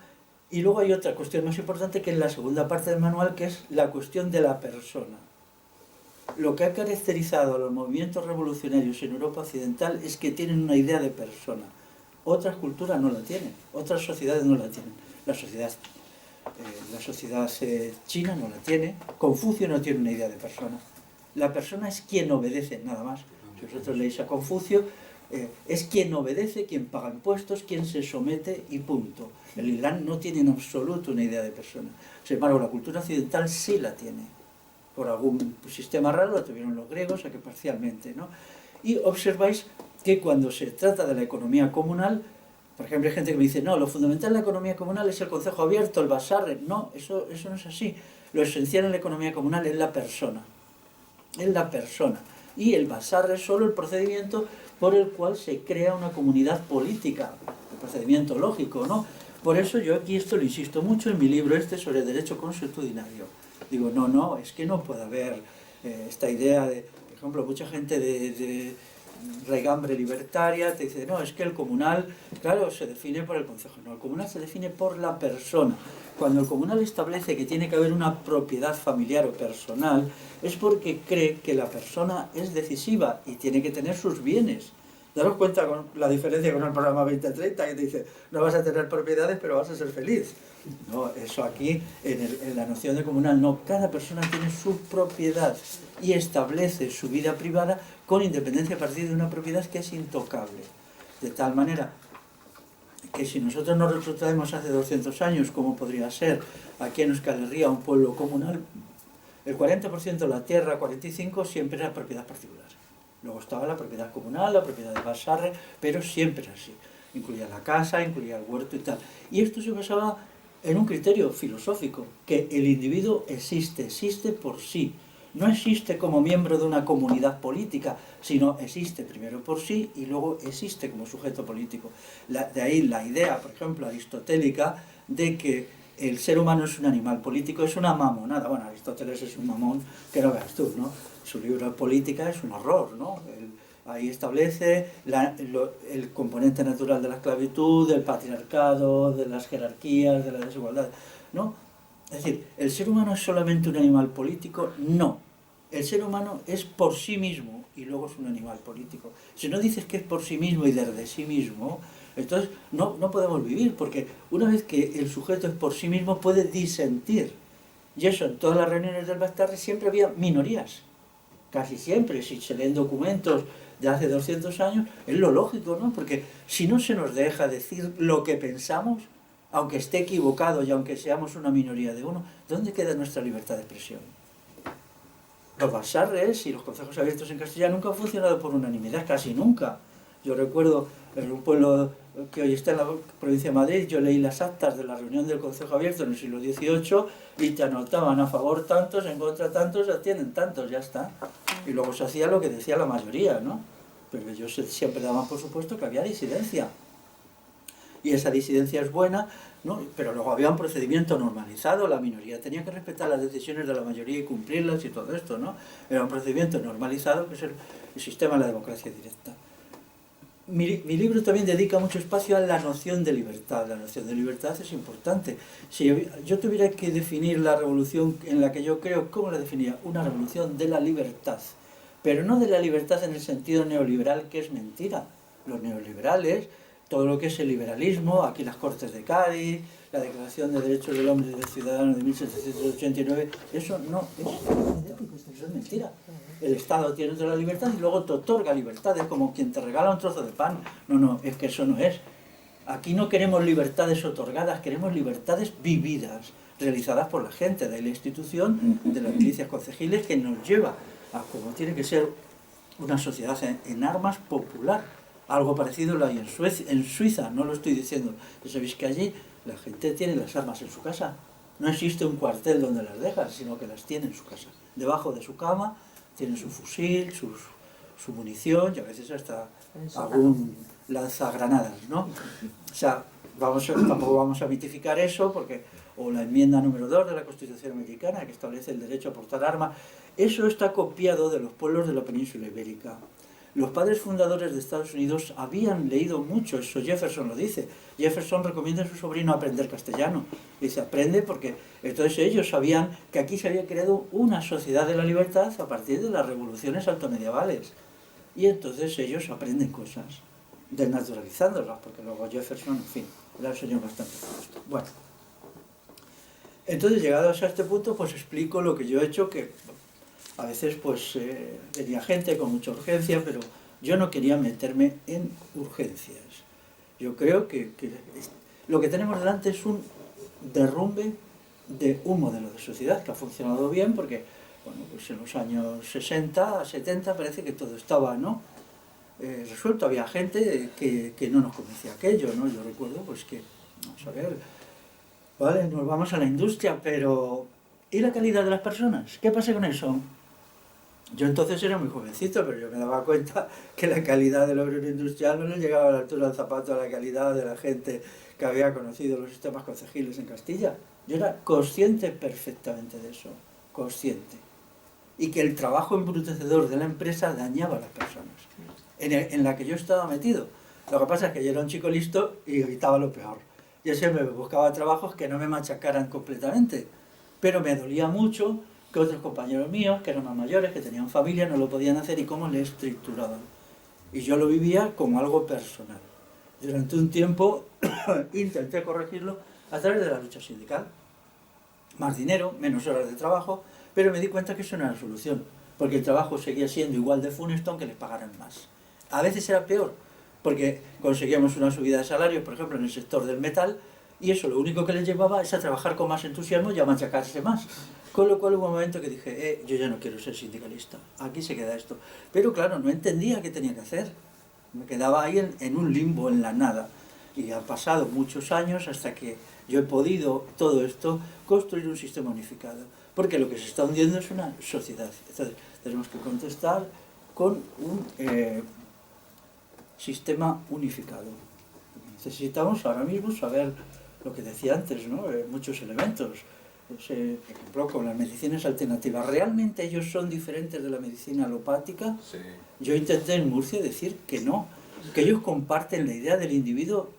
Y luego hay otra cuestión más importante, que es la segunda parte del manual, que es la cuestión de la persona. Lo que ha caracterizado a los movimientos revolucionarios en Europa Occidental es que tienen una idea de persona. Otras culturas no la tienen, otras sociedades no la tienen. La sociedad china no la tiene, Confucio no tiene una idea de persona. La persona es quien obedece, nada más. Si vosotros leéis a Confucio, es quien obedece, quien paga impuestos, quien se somete y punto. El Islam no tiene en absoluto una idea de persona. Sin embargo, la cultura occidental sí la tiene. Por algún sistema raro lo tuvieron los griegos, o que parcialmente, ¿no? Y observáis que cuando se trata de la economía comunal, por ejemplo, hay gente que me dice, no, lo fundamental de la economía comunal es el concejo abierto, el basarre. No, eso no es así. Lo esencial en la economía comunal es la persona. Es la persona. Y el basarre es solo el procedimiento por el cual se crea una comunidad política, el procedimiento lógico, ¿no? Por eso yo aquí esto lo insisto mucho en mi libro sobre derecho consuetudinario. Digo, no, es que no puede haber esta idea de, por ejemplo, mucha gente de raigambre libertaria te dice, no, es que el comunal, claro, se define por el concejo. No, el comunal se define por la persona. Cuando el comunal establece que tiene que haber una propiedad familiar o personal, es porque cree que la persona es decisiva y tiene que tener sus bienes. Daros cuenta con la diferencia con el programa 2030, que te dice, no vas a tener propiedades, pero vas a ser feliz. No, eso aquí, en la noción de comunal, no. Cada persona tiene su propiedad y establece su vida privada con independencia a partir de una propiedad que es intocable. De tal manera que si nosotros nos retrotraemos hace 200 años, como podría ser aquí en Euskal Herria, un pueblo comunal, el 40% de la tierra, 45% siempre era propiedad particular. Luego estaba la propiedad comunal, la propiedad de basarre, pero siempre así. Incluía la casa, incluía el huerto y tal. Y esto se basaba en un criterio filosófico, que el individuo existe por sí. No existe como miembro de una comunidad política, sino existe primero por sí y luego existe como sujeto político. De ahí la idea, por ejemplo, aristotélica, de que el ser humano es un animal político, es una mamonada. Bueno, Aristóteles es un mamón, que no veas tú, ¿no? Su libro Política es un horror, ¿no? Ahí establece el componente natural de la esclavitud, del patriarcado, de las jerarquías, de la desigualdad, ¿no? Es decir, ¿el ser humano es solamente un animal político? No. El ser humano es por sí mismo y luego es un animal político. Si no dices que es por sí mismo y desde sí mismo, entonces no podemos vivir, porque una vez que el sujeto es por sí mismo puede disentir. Y eso, en todas las reuniones del Bastarre siempre había minorías. Casi siempre, si se leen documentos de hace 200 años, es lo lógico, ¿no? Porque si no se nos deja decir lo que pensamos, aunque esté equivocado y aunque seamos una minoría de uno, ¿dónde queda nuestra libertad de expresión? Los basarres y los concejos abiertos en Castilla nunca han funcionado por unanimidad, casi nunca. Yo recuerdo en un pueblo que hoy está en la provincia de Madrid, yo leí las actas de la reunión del Consejo Abierto en el siglo XVIII y te anotaban a favor tantos, en contra tantos, tienen tantos, ya está. Y luego se hacía lo que decía la mayoría, ¿no? Pero ellos siempre daban por supuesto que había disidencia. Y esa disidencia es buena, ¿no? Pero luego había un procedimiento normalizado, la minoría tenía que respetar las decisiones de la mayoría y cumplirlas y todo esto, ¿no? Era un procedimiento normalizado, que es el sistema de la democracia directa. Mi libro también dedica mucho espacio a la noción de libertad. La noción de libertad es importante. Si yo tuviera que definir la revolución en la que yo creo, ¿cómo la definiría? Una revolución de la libertad. Pero no de la libertad en el sentido neoliberal, que es mentira. Los neoliberales, todo lo que es el liberalismo, aquí las Cortes de Cádiz, la Declaración de Derechos del Hombre y del Ciudadano de 1789, eso no eso es mentira. El Estado tiene toda la libertad y luego te otorga libertades como quien te regala un trozo de pan. No, es que eso no es. Aquí no queremos libertades otorgadas, queremos libertades vividas, realizadas por la gente de la institución, de las milicias concejiles, que nos lleva a como tiene que ser una sociedad en armas popular. Algo parecido lo hay en Suiza, no lo estoy diciendo. Ya sabéis que allí la gente tiene las armas en su casa. No existe un cuartel donde las deja, sino que las tiene en su casa. Debajo de su cama tiene su fusil, su munición y a veces hasta algún lanzagranadas, ¿no? O sea, tampoco vamos a mitificar eso porque, o la enmienda número 2 de la Constitución Americana que establece el derecho a portar armas, eso está copiado de los pueblos de la península ibérica. Los padres fundadores de Estados Unidos habían leído mucho, eso Jefferson lo dice. Jefferson recomienda a su sobrino aprender castellano. Dice, aprende porque entonces ellos sabían que aquí se había creado una sociedad de la libertad a partir de las revoluciones altomedievales. Y entonces ellos aprenden cosas, desnaturalizándolas, porque luego Jefferson, en fin, era un señor bastante justo. Bueno, entonces llegados a este punto, pues explico lo que yo he hecho, que a veces pues venía gente con mucha urgencia, pero yo no quería meterme en urgencias. Yo creo que lo que tenemos delante es un derrumbe de un modelo de sociedad que ha funcionado bien, porque bueno, pues en los años 60, 70 parece que todo estaba, ¿no? Resuelto. Había gente que no nos conocía aquello, ¿no? Yo recuerdo pues que, vamos a ver, vale, nos vamos a la industria, pero ¿y la calidad de las personas? ¿Qué pasa con eso? Yo entonces era muy jovencito, pero yo me daba cuenta que la calidad del obrero industrial no le llegaba a la altura del zapato a la calidad de la gente que había conocido los sistemas concejiles en Castilla. Yo era consciente perfectamente de eso, consciente. Y que el trabajo embrutecedor de la empresa dañaba a las personas, en la que yo estaba metido. Lo que pasa es que yo era un chico listo y evitaba lo peor. Yo siempre buscaba trabajos que no me machacaran completamente, pero me dolía mucho que otros compañeros míos, que eran más mayores, que tenían familia, no lo podían hacer y cómo les trituraban. Y yo lo vivía como algo personal. Durante un tiempo intenté corregirlo a través de la lucha sindical. Más dinero, menos horas de trabajo, pero me di cuenta que eso no era la solución, porque el trabajo seguía siendo igual de funesto aunque les pagaran más. A veces era peor, porque conseguíamos una subida de salarios, por ejemplo, en el sector del metal, y eso lo único que les llevaba es a trabajar con más entusiasmo y a machacarse más. Con lo cual hubo un momento que dije, yo ya no quiero ser sindicalista, aquí se queda esto. Pero claro, no entendía qué tenía que hacer. Me quedaba ahí en un limbo, en la nada. Y han pasado muchos años hasta que yo he podido, todo esto, construir un sistema unificado. Porque lo que se está hundiendo es una sociedad. Entonces, tenemos que contestar con un sistema unificado. Necesitamos ahora mismo saber lo que decía antes, ¿no? Muchos elementos. Por ejemplo, con las medicinas alternativas. ¿Realmente ellos son diferentes de la medicina alopática? Sí. Yo intenté en Murcia decir que no, que ellos comparten la idea del individuo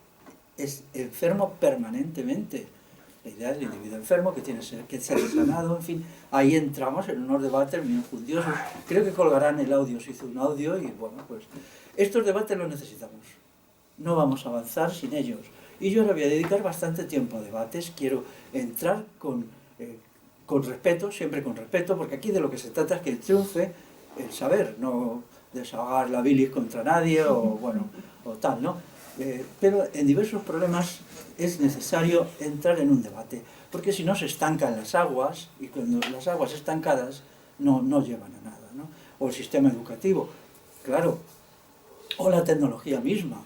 es enfermo permanentemente. La idea del individuo enfermo que tiene que ser sanado, en fin. Ahí entramos en unos debates muy enjundiosos. Creo que colgarán el audio, se hizo un audio y bueno, pues estos debates los necesitamos. No vamos a avanzar sin ellos. Y yo le voy a dedicar bastante tiempo a debates. Quiero entrar con respeto, siempre con respeto, porque aquí de lo que se trata es que triunfe el saber, no desahogar la bilis contra nadie o bueno, o tal, ¿no? Pero en diversos problemas es necesario entrar en un debate, porque si no se estancan las aguas, y cuando las aguas estancadas no llevan a nada, ¿no? O el sistema educativo. Claro, o la tecnología misma,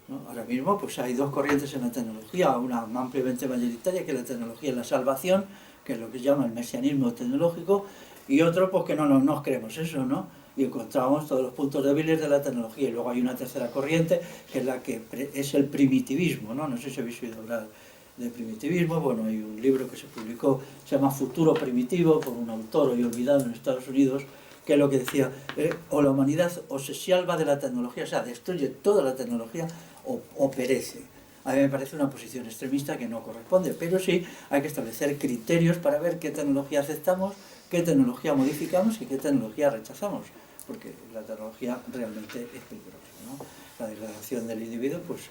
¿no? Ahora mismo pues hay dos corrientes en la tecnología, una ampliamente mayoritaria, que es la tecnología de la salvación, que es lo que se llama el mesianismo tecnológico, y otro pues que no nos creemos eso, ¿no? Y encontramos todos los puntos débiles de la tecnología. Y luego hay una tercera corriente, que es la que es el primitivismo, ¿no? No sé si habéis oído hablar de primitivismo. Bueno, hay un libro que se publicó, se llama Futuro Primitivo, por un autor hoy olvidado en Estados Unidos, que es lo que decía, o la humanidad o se salva de la tecnología, o sea, destruye toda la tecnología, o perece. A mí me parece una posición extremista que no corresponde, pero sí hay que establecer criterios para ver qué tecnología aceptamos, qué tecnología modificamos y qué tecnología rechazamos, porque la tecnología realmente es peligrosa, ¿no? La degradación del individuo, pues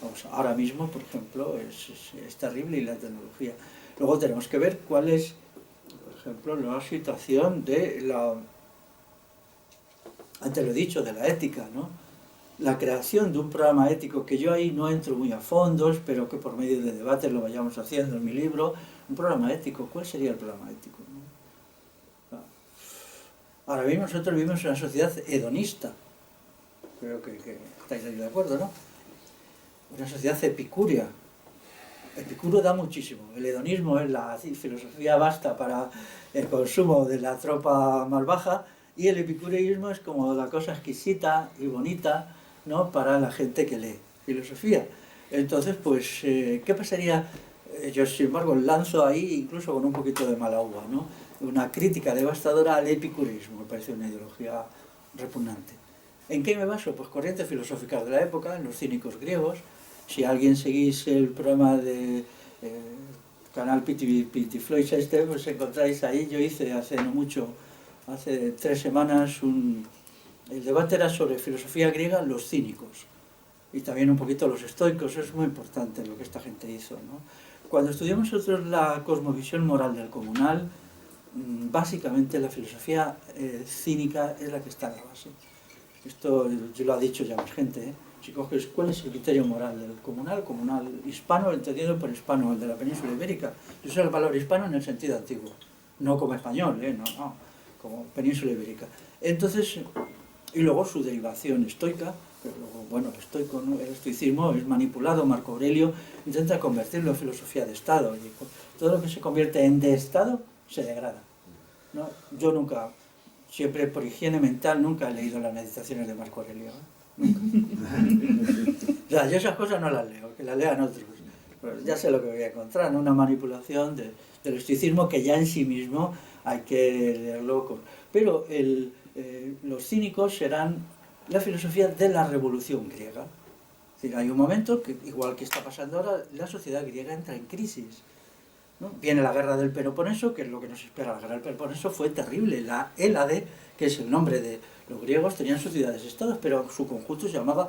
vamos, ahora mismo, por ejemplo, es terrible, y la tecnología. Luego tenemos que ver cuál es, por ejemplo, la situación de la, antes lo he dicho, de la ética, ¿no? La creación de un programa ético, que yo ahí no entro muy a fondo, pero que por medio de debates lo vayamos haciendo en mi libro. Un programa ético, ¿cuál sería el programa ético? Ahora mismo nosotros vivimos en una sociedad hedonista, creo que estáis ahí de acuerdo, ¿no? Una sociedad epicúrea. Epicuro da muchísimo. El hedonismo es la filosofía basta para el consumo de la tropa más baja, y el epicureísmo es como la cosa exquisita y bonita, ¿no?, para la gente que lee filosofía. Entonces, pues, ¿qué pasaría? Yo, sin embargo, lanzo ahí, incluso con un poquito de mala uva, ¿no?, una crítica devastadora al epicureísmo. Me parece una ideología repugnante. ¿En qué me baso? Pues corrientes filosóficas de la época, en los cínicos griegos. Si alguien seguís el programa de canal Pitiflois este, pues encontráis ahí. Yo hice hace no mucho, hace 3 semanas, el debate era sobre filosofía griega, los cínicos, y también un poquito los estoicos. Es muy importante lo que esta gente hizo, ¿no? Cuando estudiamos nosotros la cosmovisión moral del comunal, básicamente la filosofía cínica es la que está en la base. Esto yo lo ha dicho ya más gente, ¿eh? Si coges cuál es el criterio moral del comunal hispano, entendido por hispano, el de la península ibérica. Yo uso la palabra hispano en el sentido antiguo, no como español, no, como península ibérica. Entonces, y luego su derivación estoica, pero luego, bueno, el estoico, ¿no?, el estoicismo es manipulado. Marco Aurelio intenta convertirlo en filosofía de Estado, y todo lo que se convierte en de Estado se degrada, ¿no? Yo nunca, siempre por higiene mental, nunca he leído las meditaciones de Marco Aurelio, ¿eh? Nunca. O sea, yo esas cosas no las leo, que las lean otros. Pero ya sé lo que voy a encontrar, ¿no? Una manipulación del estoicismo, que ya en sí mismo hay que leerlo. Pero los cínicos serán la filosofía de la revolución griega. Es decir, hay un momento que, igual que está pasando ahora, la sociedad griega entra en crisis, ¿no? Viene la guerra del Peloponeso, que es lo que nos espera. La guerra del Peloponeso fue terrible. La Hélade, que es el nombre de los griegos, tenían sus ciudades-estados, pero su conjunto se llamaba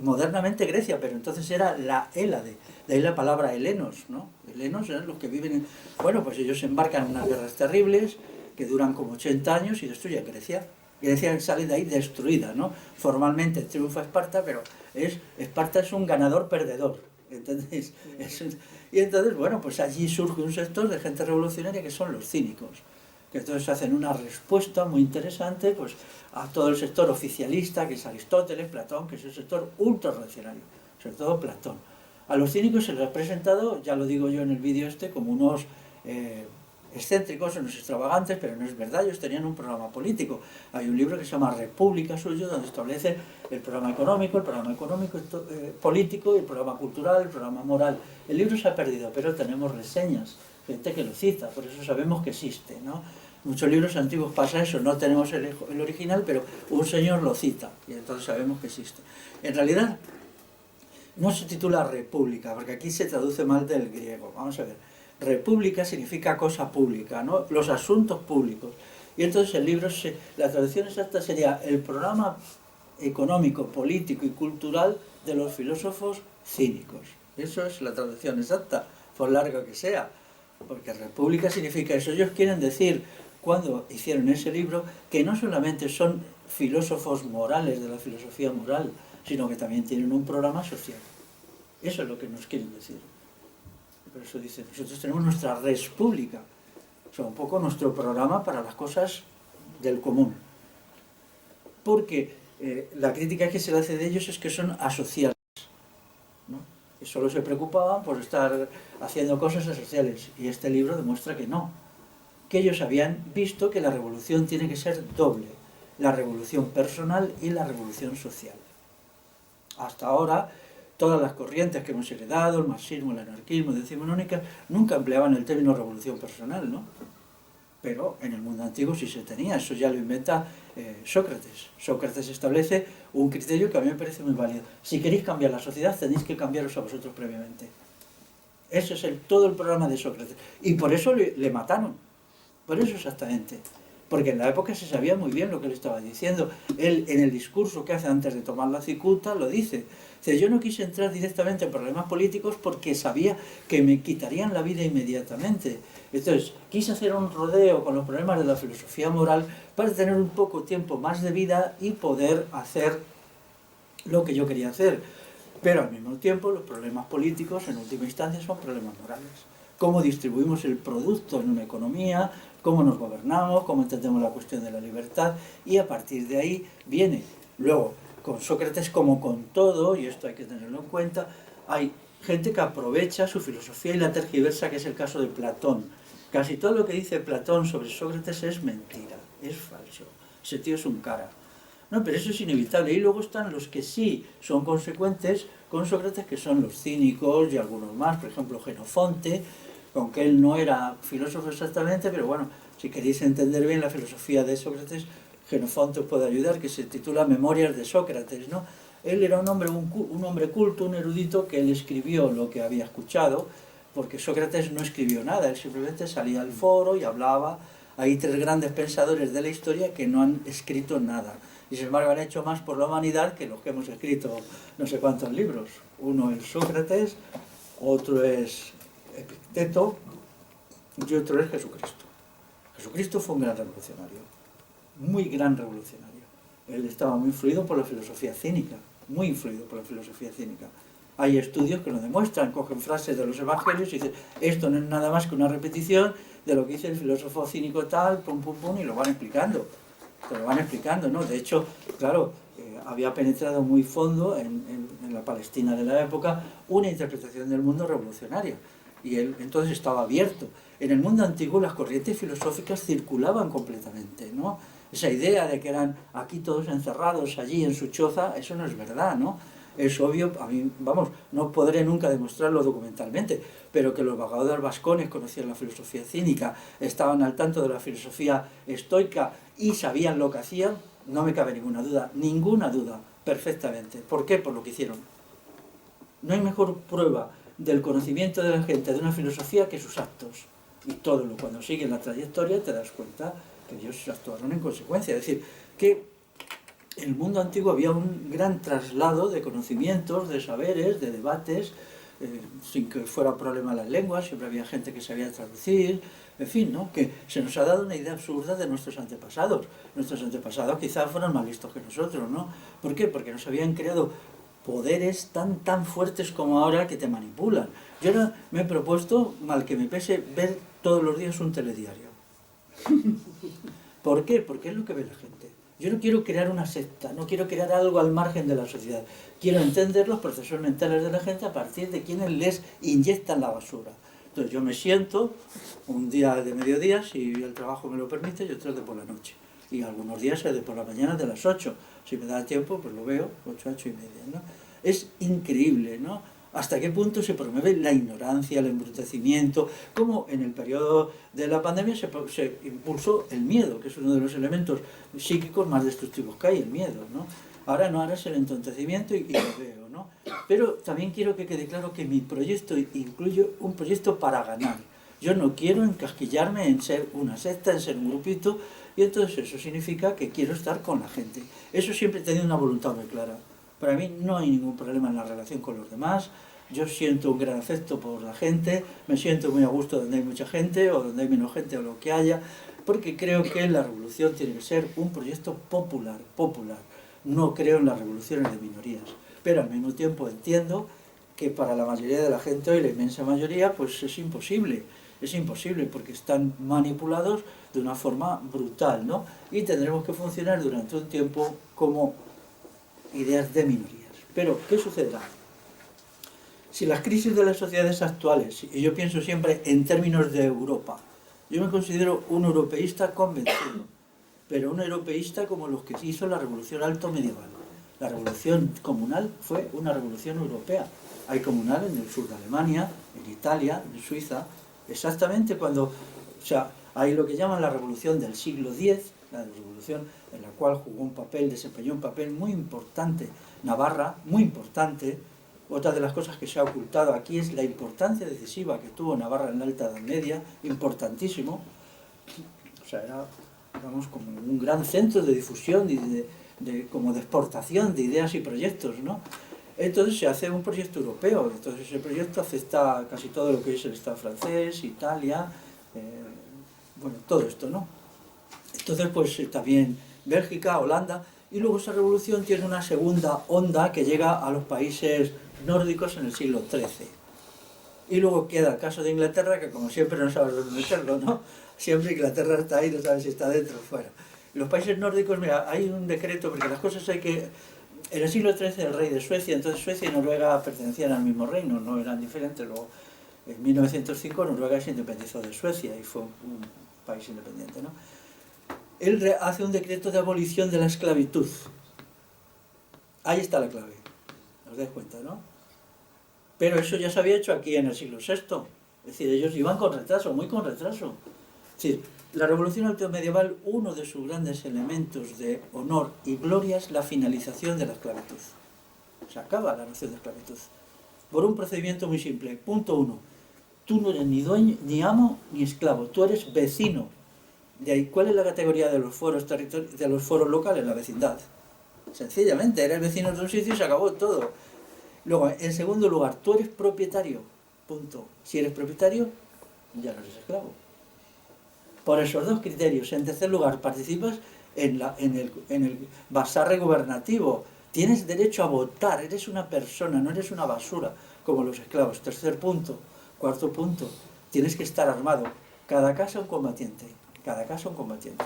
modernamente Grecia, pero entonces era la Hélade. De ahí la palabra helenos, ¿no? Helenos eran los que viven en... Bueno, pues ellos embarcan en unas guerras terribles que duran como 80 años y destruyen Grecia. Grecia sale de ahí destruida, ¿no? Formalmente triunfa Esparta, pero Esparta es un ganador-perdedor. ¿Entendéis? Y entonces, bueno, pues allí surge un sector de gente revolucionaria que son los cínicos, que entonces hacen una respuesta muy interesante, pues, a todo el sector oficialista, que es Aristóteles, Platón, que es el sector ultrarracionario, sobre todo Platón. A los cínicos se les ha presentado, ya lo digo yo en el vídeo este, como unos excéntricos, unos extravagantes, pero no es verdad. Ellos tenían un programa político. Hay un libro que se llama República suyo, donde establece el programa económico, político, el programa cultural, el programa moral. El libro se ha perdido, pero tenemos reseñas, gente que lo cita, por eso sabemos que existe, ¿no? Muchos libros antiguos pasa eso, no tenemos el original, pero un señor lo cita, y entonces sabemos que existe. En realidad, no se titula República, porque aquí se traduce mal del griego. Vamos a ver. República significa cosa pública, ¿no? Los asuntos públicos. Y entonces el libro, la traducción exacta sería el programa económico, político y cultural de los filósofos cínicos. Eso es la traducción exacta, por larga que sea, porque república significa eso. Ellos quieren decir, cuando hicieron ese libro, que no solamente son filósofos morales de la filosofía moral, sino que también tienen un programa social. Eso es lo que nos quieren decir. Por eso dice, nosotros tenemos nuestra res pública, o sea, un poco nuestro programa para las cosas del común. Porque la crítica que se le hace de ellos es que son asociales, ¿no? Que solo se preocupaban por estar haciendo cosas asociales, y este libro demuestra que no, que ellos habían visto que la revolución tiene que ser doble, la revolución personal y la revolución social. Hasta ahora, todas las corrientes que hemos heredado, el marxismo, el anarquismo, el decimonónica, nunca empleaban el término revolución personal, ¿no? Pero en el mundo antiguo sí se tenía, eso ya lo inventa Sócrates. Sócrates establece un criterio que a mí me parece muy válido. Si queréis cambiar la sociedad, tenéis que cambiaros a vosotros previamente. Ese es todo el programa de Sócrates. Y por eso le mataron. Por eso exactamente. Porque en la época se sabía muy bien lo que él estaba diciendo. Él, en el discurso que hace antes de tomar la cicuta, lo dice. Dice, yo no quise entrar directamente en problemas políticos porque sabía que me quitarían la vida inmediatamente. Entonces, quise hacer un rodeo con los problemas de la filosofía moral para tener un poco tiempo más de vida y poder hacer lo que yo quería hacer. Pero al mismo tiempo, los problemas políticos, en última instancia, son problemas morales. Cómo distribuimos el producto en una economía, cómo nos gobernamos, cómo entendemos la cuestión de la libertad, y a partir de ahí viene. Luego, con Sócrates, como con todo, y esto hay que tenerlo en cuenta, hay gente que aprovecha su filosofía y la tergiversa, que es el caso de Platón. Casi todo lo que dice Platón sobre Sócrates es mentira, es falso. Ese tío es un cara. No, pero eso es inevitable. Y luego están los que sí son consecuentes con Sócrates, que son los cínicos y algunos más, por ejemplo Jenofonte, aunque él no era filósofo exactamente, pero bueno, si queréis entender bien la filosofía de Sócrates, Jenofonte os puede ayudar, que se titula Memorias de Sócrates, ¿no? Él era un hombre culto, un erudito, que él escribió lo que había escuchado, porque Sócrates no escribió nada, él simplemente salía al foro y hablaba. Hay tres grandes pensadores de la historia que no han escrito nada, y sin embargo han hecho más por la humanidad que los que hemos escrito no sé cuántos libros. Uno es Sócrates, otro es Epicteto y otro es Jesucristo. Jesucristo fue un gran revolucionario, muy gran revolucionario. Él estaba muy influido por la filosofía cínica, muy influido por la filosofía cínica. Hay estudios que lo demuestran, cogen frases de los evangelios y dicen, esto no es nada más que una repetición de lo que dice el filósofo cínico tal, pum, pum, pum, y lo van explicando. Te lo van explicando, ¿no? De hecho, claro, había penetrado muy fondo en la Palestina de la época una interpretación del mundo revolucionaria. Y él entonces estaba abierto. En el mundo antiguo las corrientes filosóficas circulaban completamente, ¿no? Esa idea de que eran aquí todos encerrados, allí en su choza, eso no es verdad, ¿no? Es obvio, a mí, vamos, no podré nunca demostrarlo documentalmente, pero que los vagadores vascones conocían la filosofía cínica, estaban al tanto de la filosofía estoica y sabían lo que hacían, no me cabe ninguna duda, perfectamente. ¿Por qué? Por lo que hicieron. No hay mejor prueba del conocimiento de la gente de una filosofía que sus actos. Y todo lo cuando sigues la trayectoria te das cuenta que ellos actuaron en consecuencia. Es decir, que en el mundo antiguo había un gran traslado de conocimientos, de saberes, de debates, sin que fuera problema las lenguas, siempre había gente que sabía traducir, en fin, ¿no? Que se nos ha dado una idea absurda de nuestros antepasados. Nuestros antepasados quizás fueron más listos que nosotros, ¿no? ¿Por qué? Porque nos habían creado poderes tan fuertes como ahora que te manipulan. Yo ahora me he propuesto, mal que me pese, ver todos los días un telediario. ¿Por qué? Porque es lo que ve la gente. Yo no quiero crear una secta, no quiero crear algo al margen de la sociedad. Quiero entender los procesos mentales de la gente a partir de quienes les inyectan la basura. Entonces yo me siento un día de mediodía, si el trabajo me lo permite, y otro de por la noche. Y algunos días es de por la mañana de las 8. Si me da tiempo, pues lo veo, 8:30, ¿no? Es increíble, ¿no? Hasta qué punto se promueve la ignorancia, el embrutecimiento, como en el periodo de la pandemia se impulsó el miedo, que es uno de los elementos psíquicos más destructivos que hay, el miedo, ¿no? Ahora no, ahora es el entontecimiento y lo veo, ¿no? Pero también quiero que quede claro que mi proyecto incluye un proyecto para ganar. Yo no quiero encasquillarme en ser una secta, en ser un grupito, y entonces eso significa que quiero estar con la gente. Eso siempre he tenido una voluntad muy clara. Para mí no hay ningún problema en la relación con los demás. Yo siento un gran afecto por la gente, me siento muy a gusto donde hay mucha gente o donde hay menos gente o lo que haya, porque creo que la revolución tiene que ser un proyecto popular. No creo en las revoluciones de minorías, pero al mismo tiempo entiendo que para la mayoría de la gente hoy, la inmensa mayoría, pues es imposible porque están manipulados de una forma brutal, ¿no? Y tendremos que funcionar durante un tiempo como ideas de minorías. Pero, ¿qué sucederá? Si las crisis de las sociedades actuales, y yo pienso siempre en términos de Europa, yo me considero un europeísta convencido, pero un europeísta como los que hizo la revolución alto medieval. La revolución comunal fue una revolución europea. Hay comunal en el sur de Alemania, en Italia, en Suiza, exactamente cuando, o sea, hay lo que llaman la revolución del siglo X, la revolución en la cual desempeñó un papel muy importante Navarra, muy importante. Otra de las cosas que se ha ocultado aquí es la importancia decisiva que tuvo Navarra en la Alta Edad Media, importantísimo. O sea, era, digamos, como un gran centro de difusión y como de exportación de ideas y proyectos, ¿no? Entonces se hace un proyecto europeo, entonces ese proyecto afecta casi todo lo que es el Estado francés, Italia, bueno, todo esto, ¿no? Entonces, pues también Bélgica, Holanda, y luego esa revolución tiene una segunda onda que llega a los países nórdicos en el siglo XIII. Y luego queda el caso de Inglaterra, que como siempre no sabes dónde meterlo, ¿no? Siempre Inglaterra está ahí, no sabes si está dentro o fuera. Los países nórdicos, mira, hay un decreto, porque las cosas hay que... En el siglo XIII el rey de Suecia, entonces Suecia y Noruega pertenecían al mismo reino, no eran diferentes. Luego, en 1905 Noruega se independizó de Suecia y fue un país independiente, ¿no? Él hace un decreto de abolición de la esclavitud. Ahí está la clave, os dais cuenta, ¿no? Pero eso ya se había hecho aquí en el siglo VI. Es decir, ellos iban con retraso, muy con retraso. Es decir, la revolución altomedieval, uno de sus grandes elementos de honor y gloria es la finalización de la esclavitud. Se acaba la noción de esclavitud. Por un procedimiento muy simple. Punto 1. Tú no eres ni dueño, ni amo, ni esclavo. Tú eres vecino. De ahí, ¿cuál es la categoría de los foros locales? La vecindad. Sencillamente, eres vecino de un sitio y se acabó todo. Luego, en segundo lugar, tú eres propietario. Punto. Si eres propietario, ya no eres esclavo. Por esos dos criterios. En tercer lugar, participas en el basarre gubernativo. Tienes derecho a votar. Eres una persona, no eres una basura, como los esclavos. Tercer punto. Cuarto punto. Tienes que estar armado. Cada casa un combatiente. Cada caso un combatiente.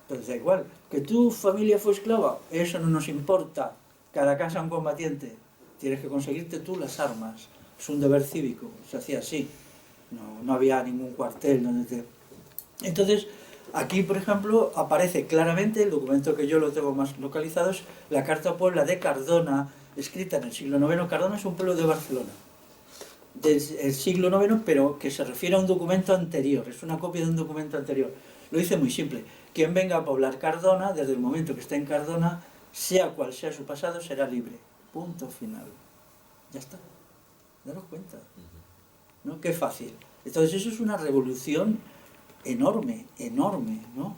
Entonces da igual, que tu familia fue esclava, eso no nos importa. Cada casa un combatiente. Tienes que conseguirte tú las armas. Es un deber cívico, se hacía así. No había ningún cuartel donde te... Entonces, aquí, por ejemplo, aparece claramente, el documento que yo lo tengo más localizado, es la Carta Puebla de Cardona, escrita en el siglo IX. Cardona es un pueblo de Barcelona, del siglo IX, pero que se refiere a un documento anterior, es una copia de un documento anterior. Lo dice muy simple: quien venga a poblar Cardona, desde el momento que está en Cardona, sea cual sea su pasado, será libre. Punto final. Ya está. Daros cuenta, ¿no? Qué fácil. Entonces eso es una revolución enorme, enorme, ¿no?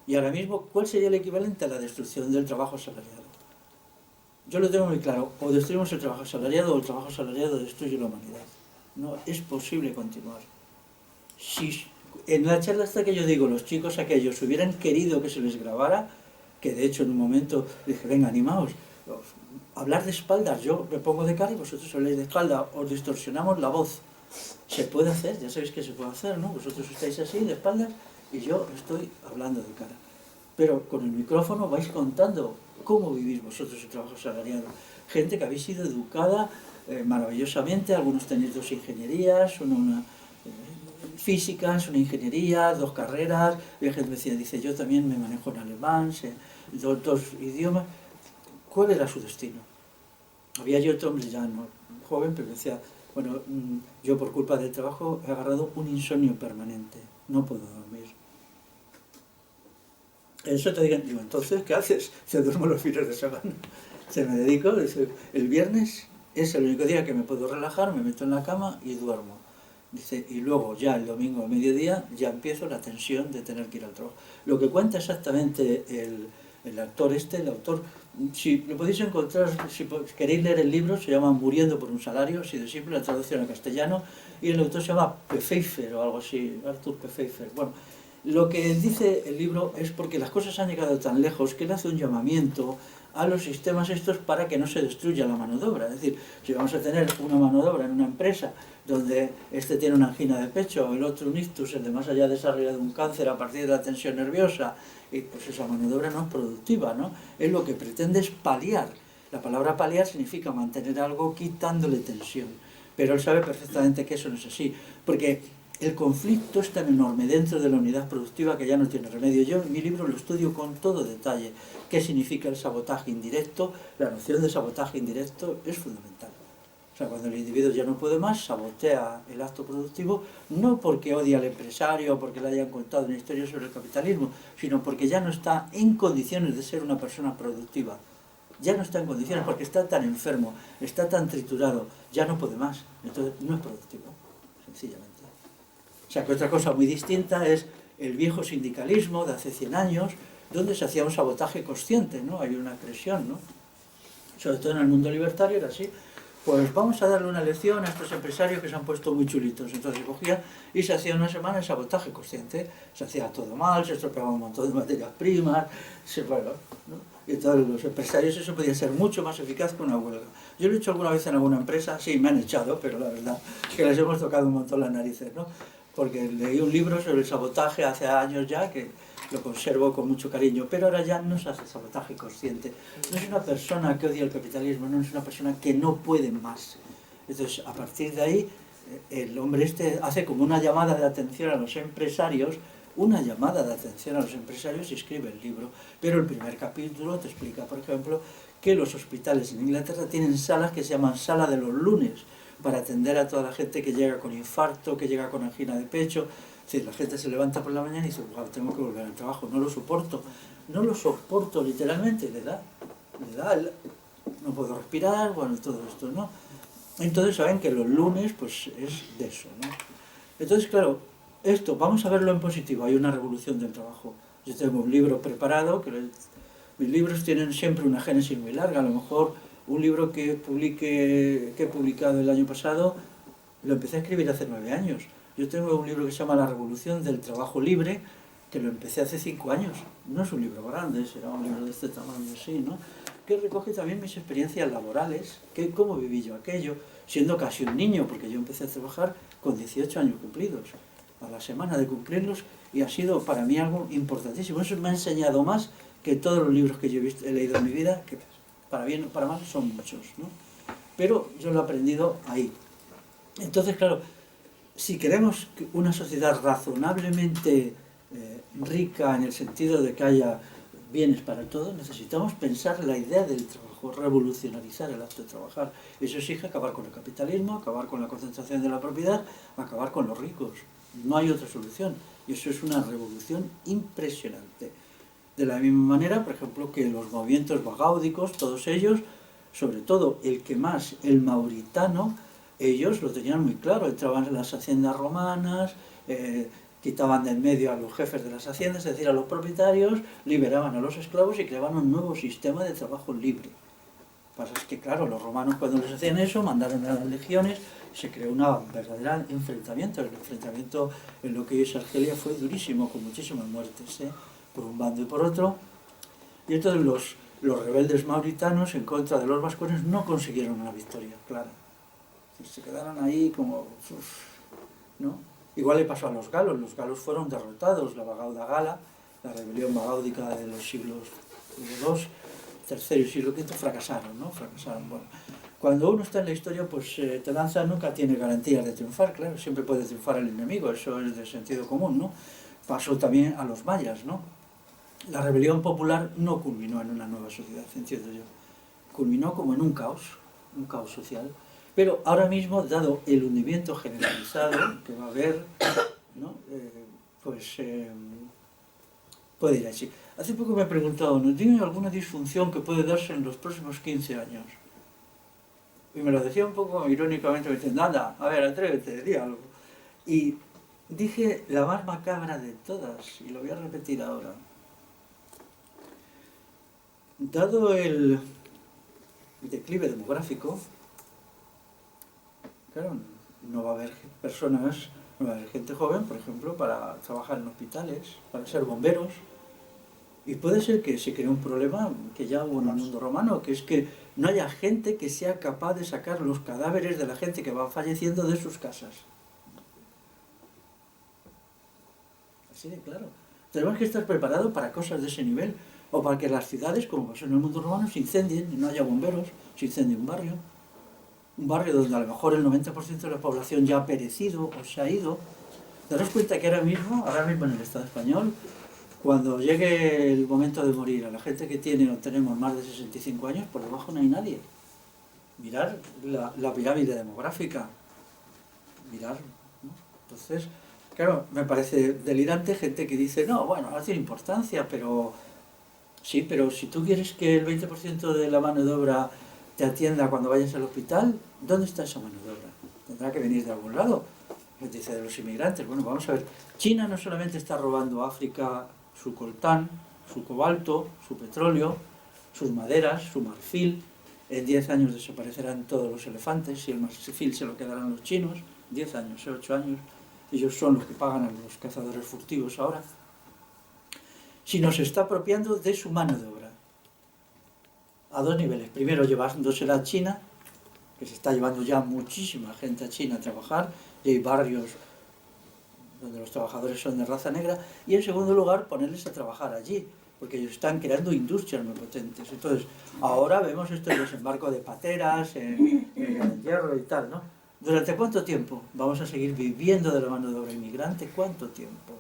Y ahora mismo, ¿cuál sería el equivalente a la destrucción del trabajo asalariado? Yo lo tengo muy claro: o destruimos el trabajo asalariado o el trabajo asalariado destruye la humanidad. No es posible continuar. Si en la charla hasta que yo digo, los chicos aquellos hubieran querido que se les grabara, que de hecho en un momento dije, venga, animaos, hablar de espaldas, yo me pongo de cara y vosotros habláis de espalda, os distorsionamos la voz. Se puede hacer, ya sabéis que se puede hacer, ¿no? Vosotros estáis así, de espaldas, y yo estoy hablando de cara. Pero con el micrófono vais contando cómo vivís vosotros el trabajo asalariado. Gente que habéis sido educada maravillosamente, algunos tenéis 2 ingenierías, una físicas, una ingeniería, 2 carreras. Y la gente me decía, dice, yo también me manejo en alemán, sé 2 idiomas. ¿Cuál era su destino? Había yo otro hombre ya no joven, pero decía, bueno, yo por culpa del trabajo he agarrado un insomnio permanente, no puedo dormir. Eso te digo, entonces, ¿qué haces? Se duermo los fines de semana. Se me dedico, el viernes es el único día que me puedo relajar, me meto en la cama y duermo. Dice, y luego ya el domingo al mediodía ya empiezo la tensión de tener que ir al trabajo. Lo que cuenta exactamente el autor, si lo podéis encontrar, si queréis leer el libro, se llama Muriendo por un salario, así de simple, la traducción al castellano, y el autor se llama Pfeiffer o algo así, Arthur Pfeiffer. Bueno, Lo que dice el libro es porque las cosas han llegado tan lejos que él hace un llamamiento a los sistemas estos para que no se destruya la mano de obra. Es decir, si vamos a tener una mano de obra en una empresa donde este tiene una angina de pecho, el otro un ictus, el de más allá ha desarrollado un cáncer a partir de la tensión nerviosa, y pues esa mano de obra no es productiva, ¿no? Él lo que pretende es paliar. La palabra paliar significa mantener algo quitándole tensión, pero él sabe perfectamente que eso no es así, porque el conflicto es tan enorme dentro de la unidad productiva que ya no tiene remedio. Yo en mi libro lo estudio con todo detalle. ¿Qué significa el sabotaje indirecto? La noción de sabotaje indirecto es fundamental. O sea, cuando el individuo ya no puede más, sabotea el acto productivo, no porque odia al empresario o porque le hayan contado una historia sobre el capitalismo, sino porque ya no está en condiciones de ser una persona productiva. Ya no está en condiciones porque está tan enfermo, está tan triturado, ya no puede más. Entonces no es productivo, sencillamente. O sea, que otra cosa muy distinta es el viejo sindicalismo de hace 100 años, donde se hacía un sabotaje consciente, ¿no? Hay una presión, ¿no? Sobre todo en el mundo libertario era así. Pues vamos a darle una lección a estos empresarios que se han puesto muy chulitos. Entonces se cogía y se hacía una semana de sabotaje consciente. Se hacía todo mal, se estropeaba un montón de materias primas, bueno, ¿no? Y todos los empresarios, eso podía ser mucho más eficaz que una huelga. Yo lo he hecho alguna vez en alguna empresa, sí, me han echado, pero la verdad es que les hemos tocado un montón las narices, ¿no? Porque leí un libro sobre el sabotaje hace años ya, que lo conservo con mucho cariño, pero ahora ya no se hace sabotaje consciente. No es una persona que odia el capitalismo, no es una persona que no puede más. Entonces, a partir de ahí, el hombre este hace como una llamada de atención a los empresarios, y escribe el libro. Pero el primer capítulo te explica, por ejemplo, que los hospitales en Inglaterra tienen salas que se llaman sala de los lunes, para atender a toda la gente que llega con infarto, que llega con angina de pecho. Es decir, la gente se levanta por la mañana y dice, wow, tengo que volver al trabajo, no lo soporto literalmente, le da, no puedo respirar, bueno, todo esto, ¿no? Entonces saben que los lunes, pues es de eso, ¿no? Entonces, claro, esto, vamos a verlo en positivo, hay una revolución del trabajo. Yo tengo un libro preparado, mis libros tienen siempre una génesis muy larga, a lo mejor un libro que he publicado el año pasado, lo empecé a escribir hace 9 años. Yo tengo un libro que se llama La Revolución del Trabajo Libre, que lo empecé hace 5 años. No es un libro grande, será un libro de este tamaño así, ¿no? Que recoge también mis experiencias laborales, que cómo viví yo aquello, siendo casi un niño, porque yo empecé a trabajar con 18 años cumplidos, a la semana de cumplirlos, y ha sido para mí algo importantísimo. Eso me ha enseñado más que todos los libros que yo he leído en mi vida, que para bien o para mal son muchos, ¿no? Pero yo lo he aprendido ahí. Entonces, claro, si queremos una sociedad razonablemente rica en el sentido de que haya bienes para todos, necesitamos pensar la idea del trabajo, revolucionarizar el acto de trabajar. Eso exige acabar con el capitalismo, acabar con la concentración de la propiedad, acabar con los ricos. No hay otra solución. Y eso es una revolución impresionante. De la misma manera, por ejemplo, que los movimientos bagáudicos, todos ellos, sobre todo el que más, el mauritano, ellos lo tenían muy claro, entraban en las haciendas romanas, quitaban de en medio a los jefes de las haciendas, es decir, a los propietarios, liberaban a los esclavos y creaban un nuevo sistema de trabajo libre. Lo que pasa es que, claro, los romanos cuando les hacían eso, mandaron a las legiones, se creó un verdadero enfrentamiento. El enfrentamiento en lo que hoy es Argelia fue durísimo, con muchísimas muertes, por un bando y por otro. Y entonces los rebeldes mauritanos en contra de los vascones no consiguieron una victoria clara. Se quedaron ahí como, ¿no? Igual le pasó a los galos fueron derrotados, la Bagauda Gala, la rebelión bagáudica de los siglos II, tercero y siglo V, fracasaron, ¿no? Fracasaron. Bueno, cuando uno está en la historia, pues te lanza, nunca tiene garantías de triunfar, claro, siempre puede triunfar el enemigo, eso es de sentido común, ¿no? Pasó también a los mayas, ¿no? La rebelión popular no culminó en una nueva sociedad, entiendo yo. Culminó como en un caos social. Pero ahora mismo, dado el hundimiento generalizado que va a haber, ¿no? Puede ir así. Hace poco me he preguntado, ¿no tiene alguna disfunción que puede darse en los próximos 15 años? Y me lo decía un poco irónicamente, me decía, nada, a ver, atrévete, di algo. Y dije la más macabra de todas, y lo voy a repetir ahora. Dado el declive demográfico, claro, no va a haber personas Bueno, hay gente joven, por ejemplo, para trabajar en hospitales, para ser bomberos. Y puede ser que se cree un problema que ya hubo en el mundo romano, que es que no haya gente que sea capaz de sacar los cadáveres de la gente que va falleciendo de sus casas. Así de claro. Tenemos que estar preparados para cosas de ese nivel. O para que las ciudades, como pasó en el mundo romano, se incendien y no haya bomberos, se incendie un barrio. Un barrio donde a lo mejor el 90% de la población ya ha perecido o se ha ido. Daros cuenta que ahora mismo en el Estado español, cuando llegue el momento de morir a la gente que tiene o tenemos más de 65 años, por debajo no hay nadie. Mirar la pirámide demográfica. Mirar, ¿no? Entonces, claro, me parece delirante gente que dice, no, bueno, no tiene importancia, pero sí, pero si tú quieres que el 20% de la mano de obra te atienda cuando vayas al hospital, ¿dónde está esa mano de obra? Tendrá que venir de algún lado. Dice de los inmigrantes. Bueno, vamos a ver. China no solamente está robando a África su coltán, su cobalto, su petróleo, sus maderas, su marfil. En 10 años desaparecerán todos los elefantes y el marfil se lo quedarán los chinos. 10 años, 8 años. Ellos son los que pagan a los cazadores furtivos ahora. Si nos está apropiando de su mano de obra. A dos niveles. Primero, llevándosela a China, que se está llevando ya muchísima gente a China a trabajar, y hay barrios donde los trabajadores son de raza negra, y en segundo lugar, ponerles a trabajar allí, porque ellos están creando industrias muy potentes. Entonces, ahora vemos esto del desembarco de pateras, en hierro y tal, ¿no? ¿Durante cuánto tiempo vamos a seguir viviendo de la mano de obra inmigrante? ¿Cuánto tiempo?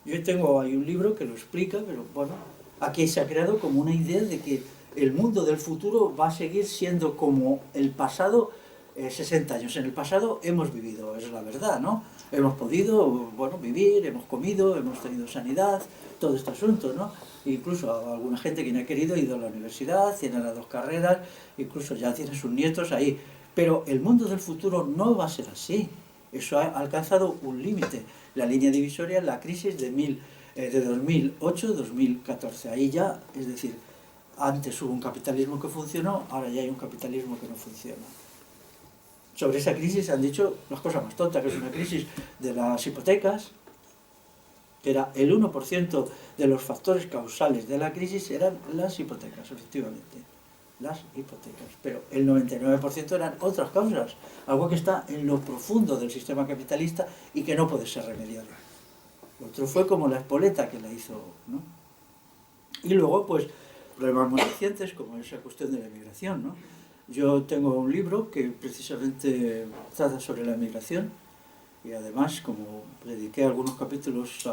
Yo tengo ahí un libro que lo explica, pero bueno, aquí se ha creado como una idea de que el mundo del futuro va a seguir siendo como el pasado 60 años. En el pasado hemos vivido, es la verdad, ¿no? Hemos podido, bueno, vivir, hemos comido, hemos tenido sanidad, todo este asunto, ¿no? Incluso alguna gente que no ha querido ha ido a la universidad, tiene las 2 carreras, incluso ya tiene sus nietos ahí. Pero el mundo del futuro no va a ser así. Eso ha alcanzado un límite. La línea divisoria es la crisis de 2008-2014. Ahí ya, es decir, antes hubo un capitalismo que funcionó, ahora ya hay un capitalismo que no funciona. Sobre esa crisis han dicho las cosas más tontas, que es una crisis de las hipotecas, que era el 1% de los factores causales de la crisis eran las hipotecas, efectivamente. Las hipotecas. Pero el 99% eran otras causas, algo que está en lo profundo del sistema capitalista y que no puede ser remediado. Lo otro fue como la espoleta que la hizo, ¿no? Y luego, pues, problemas muy recientes, como esa cuestión de la emigración, ¿no? Yo tengo un libro que precisamente trata sobre la emigración y además, como dediqué algunos capítulos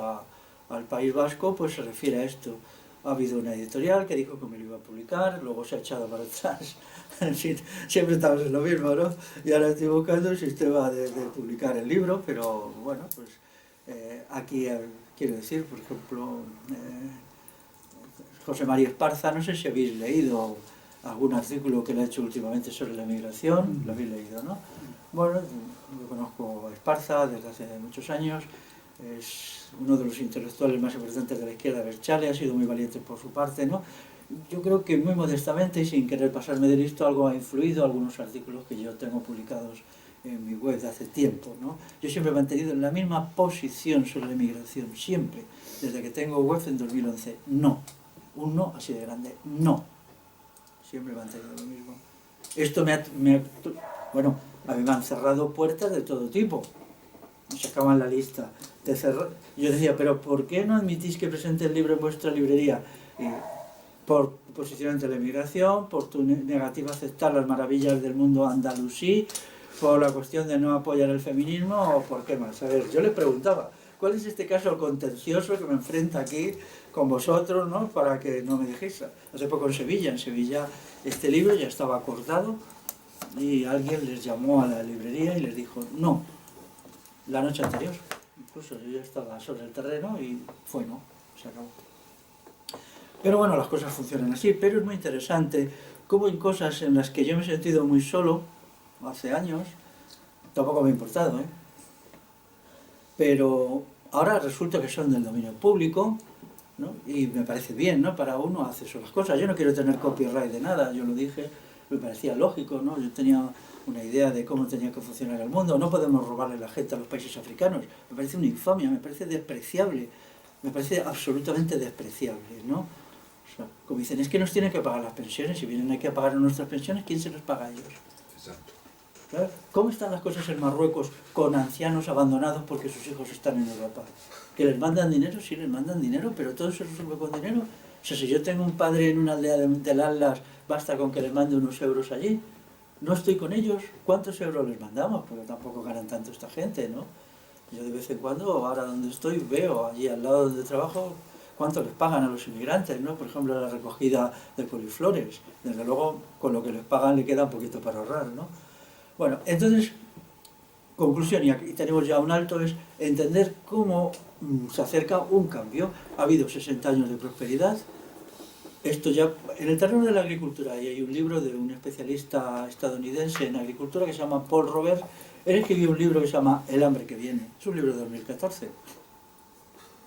al País Vasco, pues se refiere a esto. Ha habido una editorial que dijo que me lo iba a publicar, luego se ha echado para atrás. En fin, siempre estamos en lo mismo, ¿no? Y ahora estoy buscando el sistema de publicar el libro, pero bueno, pues aquí quiero decir, por ejemplo, José María Esparza, no sé si habéis leído algún artículo que le ha hecho últimamente sobre la migración, lo habéis leído, ¿no? Bueno, yo conozco a Esparza desde hace muchos años, es uno de los intelectuales más importantes de la izquierda Berchale, ha sido muy valiente por su parte, ¿no? Yo creo que muy modestamente y sin querer pasarme de listo, algo ha influido algunos artículos que yo tengo publicados en mi web de hace tiempo, ¿no? Yo siempre he mantenido la misma posición sobre la inmigración, siempre, desde que tengo web en 2011, no. Un no así de grande, no. Siempre he mantenido lo mismo. Esto bueno, a mí me han cerrado puertas de todo tipo. Me sacaban la lista. Yo decía, pero ¿por qué no admitís que presente el libro en vuestra librería? Y por tu posición ante la inmigración, por tu negativa a aceptar las maravillas del mundo andalusí, por la cuestión de no apoyar el feminismo, o por qué más. A ver, yo le preguntaba, ¿cuál es este caso contencioso que me enfrenta aquí con vosotros, ¿no? Para que no me dejéis? Hace poco en Sevilla este libro ya estaba acordado y alguien les llamó a la librería y les dijo no, la noche anterior. Incluso yo ya estaba sobre el terreno y fue no, se acabó. Pero bueno, las cosas funcionan así, pero es muy interesante cómo en cosas en las que yo me he sentido muy solo hace años, tampoco me ha importado, ¿eh? Pero ahora resulta que son del dominio público, ¿no? Y me parece bien, ¿no? Para uno hace eso las cosas. Yo no quiero tener copyright de nada, yo lo dije, me parecía lógico, ¿no? Yo tenía una idea de cómo tenía que funcionar el mundo. No podemos robarle la gente a los países africanos. Me parece una infamia, me parece despreciable, me parece absolutamente despreciable, ¿no? O sea, como dicen, es que nos tienen que pagar las pensiones, si vienen aquí a pagar nuestras pensiones, ¿quién se las paga a ellos? Exacto. ¿Claro? ¿Cómo están las cosas en Marruecos con ancianos abandonados porque sus hijos están en Europa? ¿Que les mandan dinero? Sí, les mandan dinero, pero todo se resuelve con dinero. O sea, si yo tengo un padre en una aldea del Atlas, basta con que le mande unos euros allí. No estoy con ellos, ¿cuántos euros les mandamos? Porque tampoco ganan tanto esta gente, ¿no? Yo de vez en cuando, ahora donde estoy, veo allí al lado donde trabajo cuánto les pagan a los inmigrantes, ¿no? Por ejemplo, la recogida de coliflores. Desde luego, con lo que les pagan le queda un poquito para ahorrar, ¿no? Bueno, entonces, conclusión, y aquí tenemos ya un alto, es entender cómo se acerca un cambio. Ha habido 60 años de prosperidad. Esto ya, en el terreno de la agricultura, y hay un libro de un especialista estadounidense en agricultura que se llama Paul Robert. Él escribió un libro que se llama El hambre que viene. Es un libro de 2014.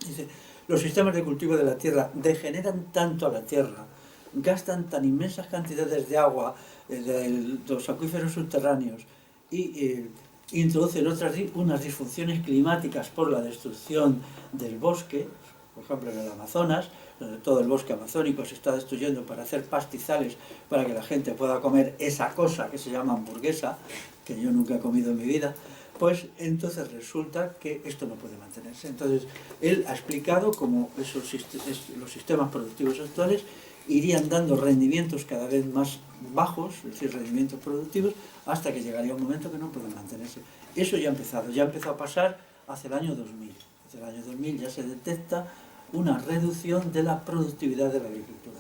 Dice, los sistemas de cultivo de la tierra degeneran tanto a la tierra, gastan tan inmensas cantidades de agua de los acuíferos subterráneos y introducen unas disfunciones climáticas por la destrucción del bosque, por ejemplo en el Amazonas, donde todo el bosque amazónico se está destruyendo para hacer pastizales para que la gente pueda comer esa cosa que se llama hamburguesa, que yo nunca he comido en mi vida, pues entonces resulta que esto no puede mantenerse. Entonces él ha explicado cómo los sistemas productivos actuales irían dando rendimientos cada vez más bajos, es decir, rendimientos productivos, hasta que llegaría un momento que no pueden mantenerse. Eso ya ha empezado a pasar hacia el año 2000. Hacia el año 2000 ya se detecta una reducción de la productividad de la agricultura.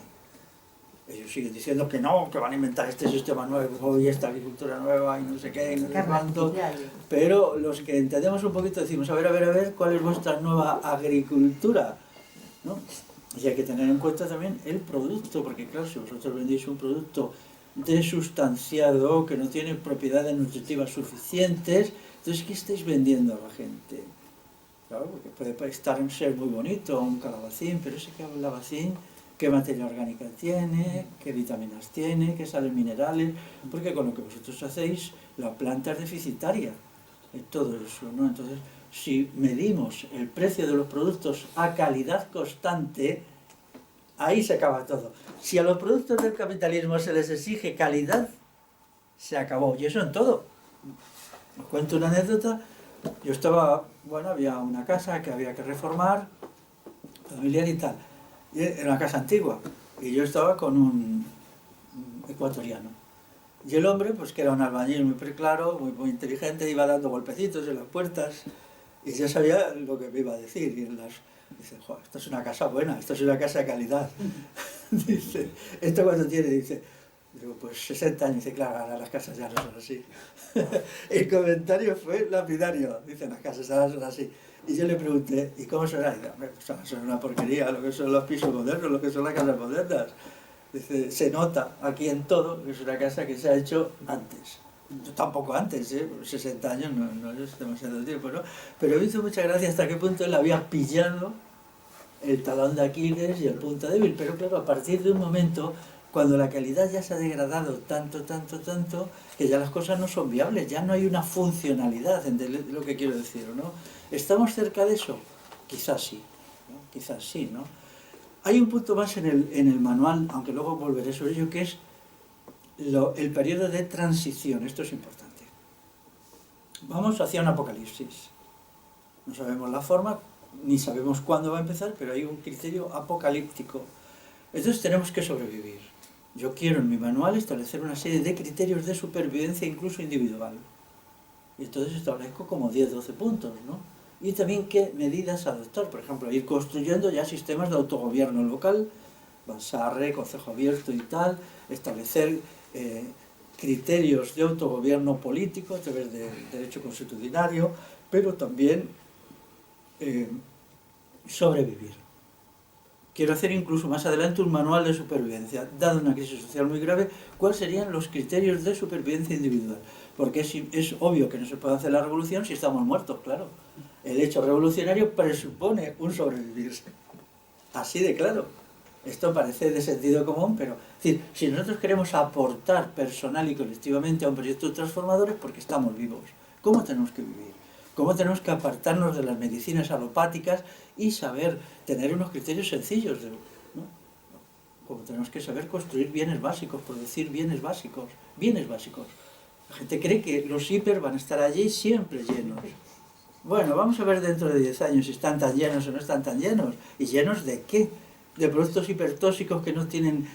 Ellos siguen diciendo que no, que van a inventar este sistema nuevo y esta agricultura nueva y no sé qué, y no sé cuánto. Pero los que entendemos un poquito decimos, a ver, ¿cuál es vuestra nueva agricultura? ¿No? Y hay que tener en cuenta también el producto, porque claro, si vosotros vendéis un producto desustanciado, que no tiene propiedades nutritivas suficientes, entonces ¿qué estáis vendiendo a la gente? Claro, porque puede ser muy bonito un calabacín, pero ese calabacín, ¿qué materia orgánica tiene? ¿Qué vitaminas tiene? ¿Qué sales minerales? Porque con lo que vosotros hacéis, la planta es deficitaria en todo eso, ¿no? Entonces, si medimos el precio de los productos a calidad constante, ahí se acaba todo. Si a los productos del capitalismo se les exige calidad, se acabó. Y eso en todo. Os cuento una anécdota. Yo estaba, había una casa que había que reformar, familiar y tal. Y era una casa antigua. Y yo estaba con un ecuatoriano. Y el hombre, pues que era un albañil muy claro, muy inteligente, iba dando golpecitos en las puertas y ya sabía lo que me iba a decir. Dice, joder, esto es una casa buena, esto es una casa de calidad. Dice, ¿esto cuánto tiene? Dice, digo, pues 60 años. Dice, claro, ahora las casas ya no son así. El comentario fue lapidario. Dice, las casas ahora son así. Y yo le pregunté, ¿y cómo será? Y dice, pues son una porquería, lo que son los pisos modernos, lo que son las casas modernas. Dice, se nota aquí en todo que es una casa que se ha hecho antes. Tampoco antes, 60 años no es demasiado tiempo, ¿no? Pero me hizo mucha gracia hasta qué punto él había pillado el talón de Aquiles y el punto débil. Pero claro, a partir de un momento, cuando la calidad ya se ha degradado tanto, que ya las cosas no son viables, ya no hay una funcionalidad, ¿entendés lo que quiero decir, no? ¿Estamos cerca de eso? Quizás sí, ¿no? Quizás sí, ¿no? Hay un punto más en el manual, aunque luego volveré sobre ello, que es el periodo de transición. Esto es importante. Vamos hacia un apocalipsis. No sabemos la forma, ni sabemos cuándo va a empezar, pero hay un criterio apocalíptico. Entonces tenemos que sobrevivir. Yo quiero en mi manual establecer una serie de criterios de supervivencia, incluso individual. Y entonces establezco como 10-12 puntos, ¿no? Y también qué medidas adoptar. Por ejemplo, ir construyendo ya sistemas de autogobierno local, Bansarre, Concejo Abierto y tal, establecer criterios de autogobierno político a través del derecho consuetudinario, pero también sobrevivir. Quiero hacer incluso más adelante un manual de supervivencia. Dada una crisis social muy grave, ¿cuáles serían los criterios de supervivencia individual? Porque es obvio que no se puede hacer la revolución si estamos muertos, claro. El hecho revolucionario presupone un sobrevivir. Así de claro. Esto parece de sentido común, pero es decir, si nosotros queremos aportar personal y colectivamente a un proyecto transformador es porque estamos vivos. ¿Cómo tenemos que vivir? ¿Cómo tenemos que apartarnos de las medicinas alopáticas y saber tener unos criterios sencillos? ¿No? Como tenemos que saber construir bienes básicos, producir bienes básicos, bienes básicos. La gente cree que los hiper van a estar allí siempre llenos. Bueno, vamos a ver dentro de 10 años si están tan llenos o no están tan llenos. ¿Y llenos de qué? De productos hipertóxicos que no tienen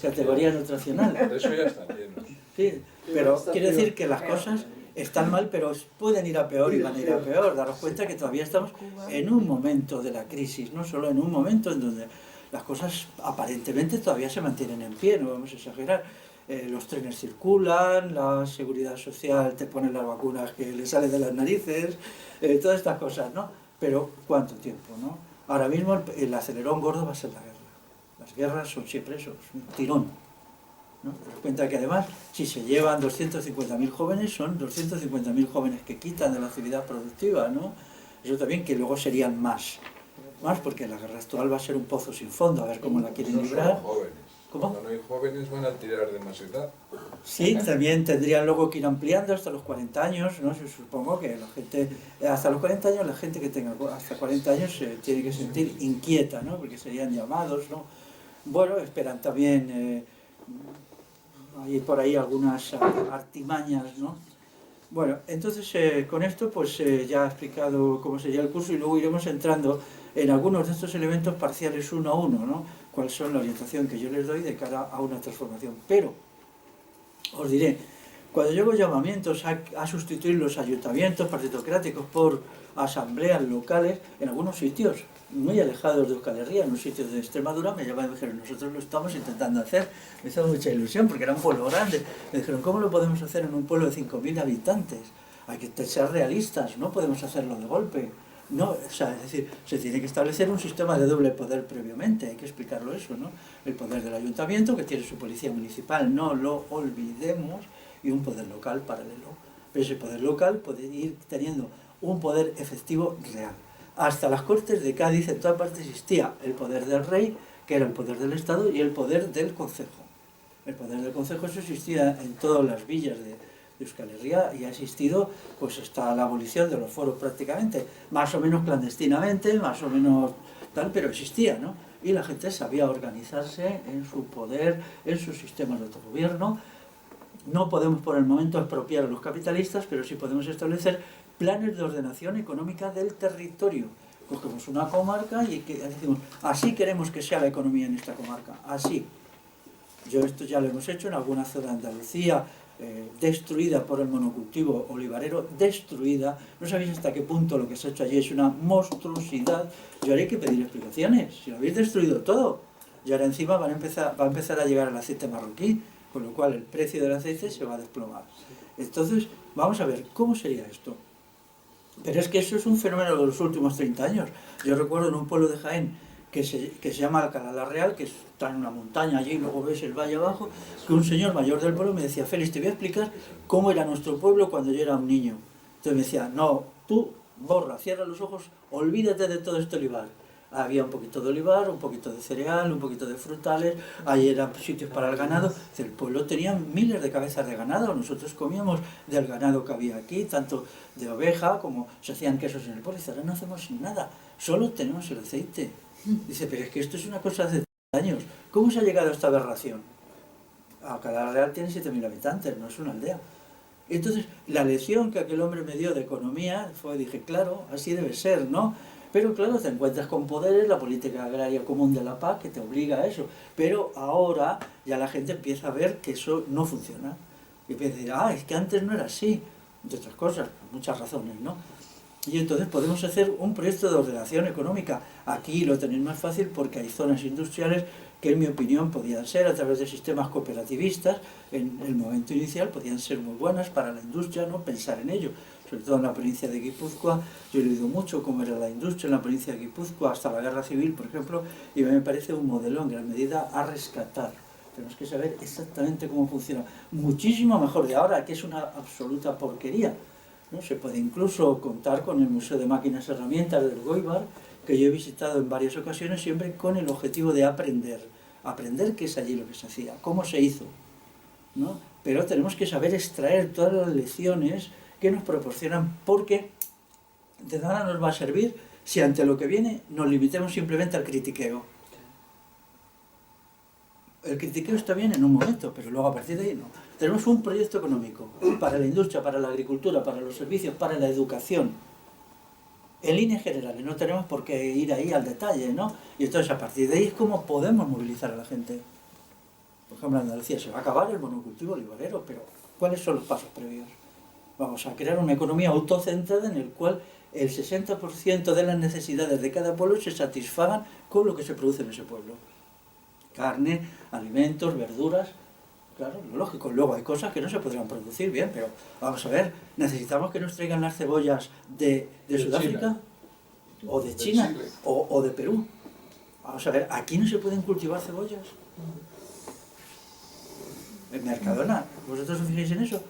categoría nutricional. De eso ya están llenos. Sí, pero quiere decir que las cosas están mal, pero pueden ir a peor y van a ir a peor. Daros cuenta que todavía estamos en un momento de la crisis, no solo en un momento en donde las cosas aparentemente todavía se mantienen en pie, no vamos a exagerar. Los trenes circulan, la seguridad social te pone las vacunas que le salen de las narices, todas estas cosas, ¿no? Pero ¿cuánto tiempo, no? Ahora mismo el acelerón gordo va a ser la guerra. Las guerras son siempre eso, es un tirón, ¿no? Te das cuenta que además, si se llevan 250.000 jóvenes, son 250.000 jóvenes que quitan de la actividad productiva, ¿no? Eso también, que luego serían más, porque la guerra actual va a ser un pozo sin fondo, a ver cómo la quieren librar. Son jóvenes. ¿Cómo? Cuando no hay jóvenes van a tirar de más edad. Sí, también tendrían luego que ir ampliando hasta los 40 años, ¿no? Supongo que la gente, hasta los 40 años, la gente que tenga hasta 40 años se tiene que sentir inquieta, ¿no? Porque serían llamados, ¿no? Bueno, esperan también, hay por ahí algunas artimañas, ¿no? Bueno, entonces con esto pues ya he explicado cómo sería el curso y luego iremos entrando en algunos de estos elementos parciales uno a uno, ¿no? Cuál son la orientación que yo les doy de cara a una transformación. Pero os diré, cuando yo hago llamamientos a sustituir los ayuntamientos partitocráticos por asambleas locales, en algunos sitios muy alejados de Euskal Herria, en un sitio de Extremadura, me llamaron y me dijeron, nosotros lo estamos intentando hacer. Me hizo mucha ilusión porque era un pueblo grande. Me dijeron, ¿cómo lo podemos hacer en un pueblo de 5.000 habitantes? Hay que ser realistas, no podemos hacerlo de golpe. No, o sea, es decir, se tiene que establecer un sistema de doble poder previamente, hay que explicarlo eso, ¿no? El poder del ayuntamiento, que tiene su policía municipal, no lo olvidemos, y un poder local paralelo. Pero ese poder local puede ir teniendo un poder efectivo real. Hasta las Cortes de Cádiz, en toda parte existía el poder del rey, que era el poder del Estado, y el poder del concejo. El poder del concejo eso existía en todas las villas de Euskal Herria y ha existido pues hasta la abolición de los foros prácticamente, más o menos clandestinamente, más o menos tal, pero existía, ¿no? Y la gente sabía organizarse en su poder, en sus sistemas de autogobierno. No podemos por el momento expropiar a los capitalistas, pero sí podemos establecer planes de ordenación económica del territorio. Cogemos una comarca y decimos, así queremos que sea la economía en esta comarca, así. Esto ya lo hemos hecho en alguna zona de Andalucía, destruida por el monocultivo olivarero, destruida. No sabéis hasta qué punto lo que se ha hecho allí es una monstruosidad. Y ahora hay que pedir explicaciones, si lo habéis destruido todo. Y ahora encima va a empezar a llegar el aceite marroquí, con lo cual el precio del aceite se va a desplomar. Entonces, vamos a ver, ¿cómo sería esto? Pero es que eso es un fenómeno de los últimos 30 años. Yo recuerdo en un pueblo de Jaén que se llama Alcalá la Real, que está en una montaña allí, y luego ves el valle abajo, que un señor mayor del pueblo me decía, Félix, te voy a explicar cómo era nuestro pueblo cuando yo era un niño. Entonces me decía, no, tú borra, cierra los ojos, olvídate de todo este olivar. Había un poquito de olivar, un poquito de cereal, un poquito de frutales, ahí eran sitios para el ganado. El pueblo tenía miles de cabezas de ganado, nosotros comíamos del ganado que había aquí, tanto de oveja como se hacían quesos en el pueblo. Dice, ahora no hacemos nada, solo tenemos el aceite. Dice, pero es que esto es una cosa de 30 años. ¿Cómo se ha llegado a esta aberración? Alcalá Real tiene 7.000 habitantes, no es una aldea. Entonces, la lección que aquel hombre me dio de economía fue, dije, claro, así debe ser, ¿no? Pero claro, te encuentras con poderes, la política agraria común de la PAC, que te obliga a eso. Pero ahora ya la gente empieza a ver que eso no funciona. Y empieza a decir, es que antes no era así. Entre otras cosas, por muchas razones, ¿no? Y entonces podemos hacer un proyecto de ordenación económica. Aquí lo tenéis más fácil porque hay zonas industriales que en mi opinión podían ser a través de sistemas cooperativistas, en el momento inicial podían ser muy buenas para la industria, no pensar en ello. Sobre todo en la provincia de Guipúzcoa, yo he leído mucho cómo era la industria en la provincia de Guipúzcoa hasta la guerra civil, por ejemplo, y me parece un modelo en gran medida a rescatar. Tenemos que saber exactamente cómo funciona. Muchísimo mejor de ahora, que es una absoluta porquería, ¿no? Se puede incluso contar con el Museo de Máquinas y Herramientas del Goibar, que yo he visitado en varias ocasiones, siempre con el objetivo de aprender qué es allí lo que se hacía, cómo se hizo, ¿no? Pero tenemos que saber extraer todas las lecciones que nos proporcionan, porque de nada nos va a servir si ante lo que viene nos limitemos simplemente al critiqueo. El critiqueo está bien en un momento, pero luego a partir de ahí no. Tenemos un proyecto económico para la industria, para la agricultura, para los servicios, para la educación. En líneas generales, no tenemos por qué ir ahí al detalle, ¿no? Y entonces a partir de ahí es como podemos movilizar a la gente. Por ejemplo, en Andalucía se va a acabar el monocultivo olivarero, pero ¿cuáles son los pasos previos? Vamos a crear una economía autocentrada en el cual el 60% de las necesidades de cada pueblo se satisfagan con lo que se produce en ese pueblo. Carne, alimentos, verduras, claro, lo lógico. Luego hay cosas que no se podrán producir bien, pero vamos a ver, necesitamos que nos traigan las cebollas de Sudáfrica, China. o de China, o de Perú. Vamos a ver, aquí no se pueden cultivar cebollas. En Mercadona, ¿vosotros os fijáis en eso?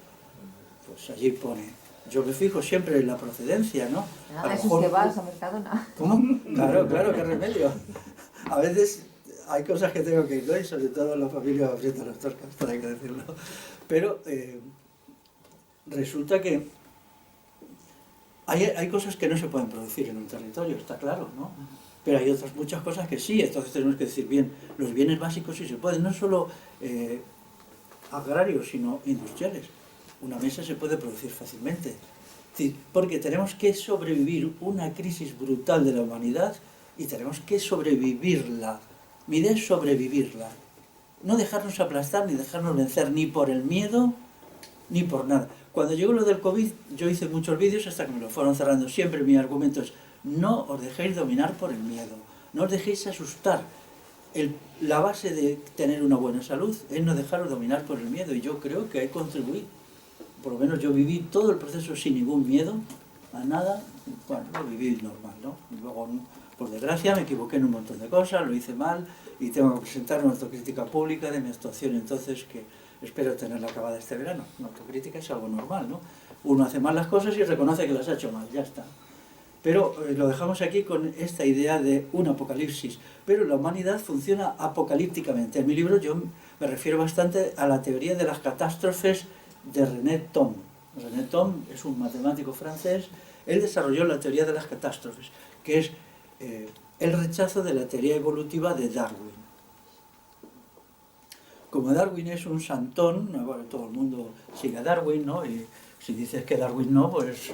Pues allí pone. Yo me fijo siempre en la procedencia, ¿no? Nada, eso es que vas a Mercadona. ¿Cómo? Claro, claro, qué remedio. A veces hay cosas que tengo que ir, ¿no? Y sobre todo la familia me aprieta las torcas, para que decirlo. Pero resulta que hay cosas que no se pueden producir en un territorio, está claro, ¿no? Pero hay otras muchas cosas que sí, entonces tenemos que decir, bien, los bienes básicos sí se pueden, no solo agrarios, sino industriales. Una mesa se puede producir fácilmente. Sí, porque tenemos que sobrevivir una crisis brutal de la humanidad y tenemos que sobrevivirla. Mi idea es sobrevivirla. No dejarnos aplastar ni dejarnos vencer ni por el miedo ni por nada. Cuando llegó lo del COVID, yo hice muchos vídeos hasta que me lo fueron cerrando. Siempre mi argumento es, no os dejéis dominar por el miedo, no os dejéis asustar. La base de tener una buena salud es no dejaros dominar por el miedo, y yo creo que hay que contribuir. Por lo menos yo viví todo el proceso sin ningún miedo a nada. Bueno, lo viví normal, ¿no? Y luego, por desgracia, me equivoqué en un montón de cosas, lo hice mal y tengo que presentar una autocrítica pública de mi actuación, entonces, que espero tenerla acabada este verano. Una autocrítica es algo normal, ¿no? Uno hace mal las cosas y reconoce que las ha hecho mal, ya está. Pero lo dejamos aquí con esta idea de un apocalipsis. Pero la humanidad funciona apocalípticamente. En mi libro yo me refiero bastante a la teoría de las catástrofes de René Thom. René Thom es un matemático francés. Él desarrolló la teoría de las catástrofes, que es el rechazo de la teoría evolutiva de Darwin. Como Darwin es un santón, bueno, todo el mundo sigue a Darwin, ¿no? Y si dices que Darwin no, pues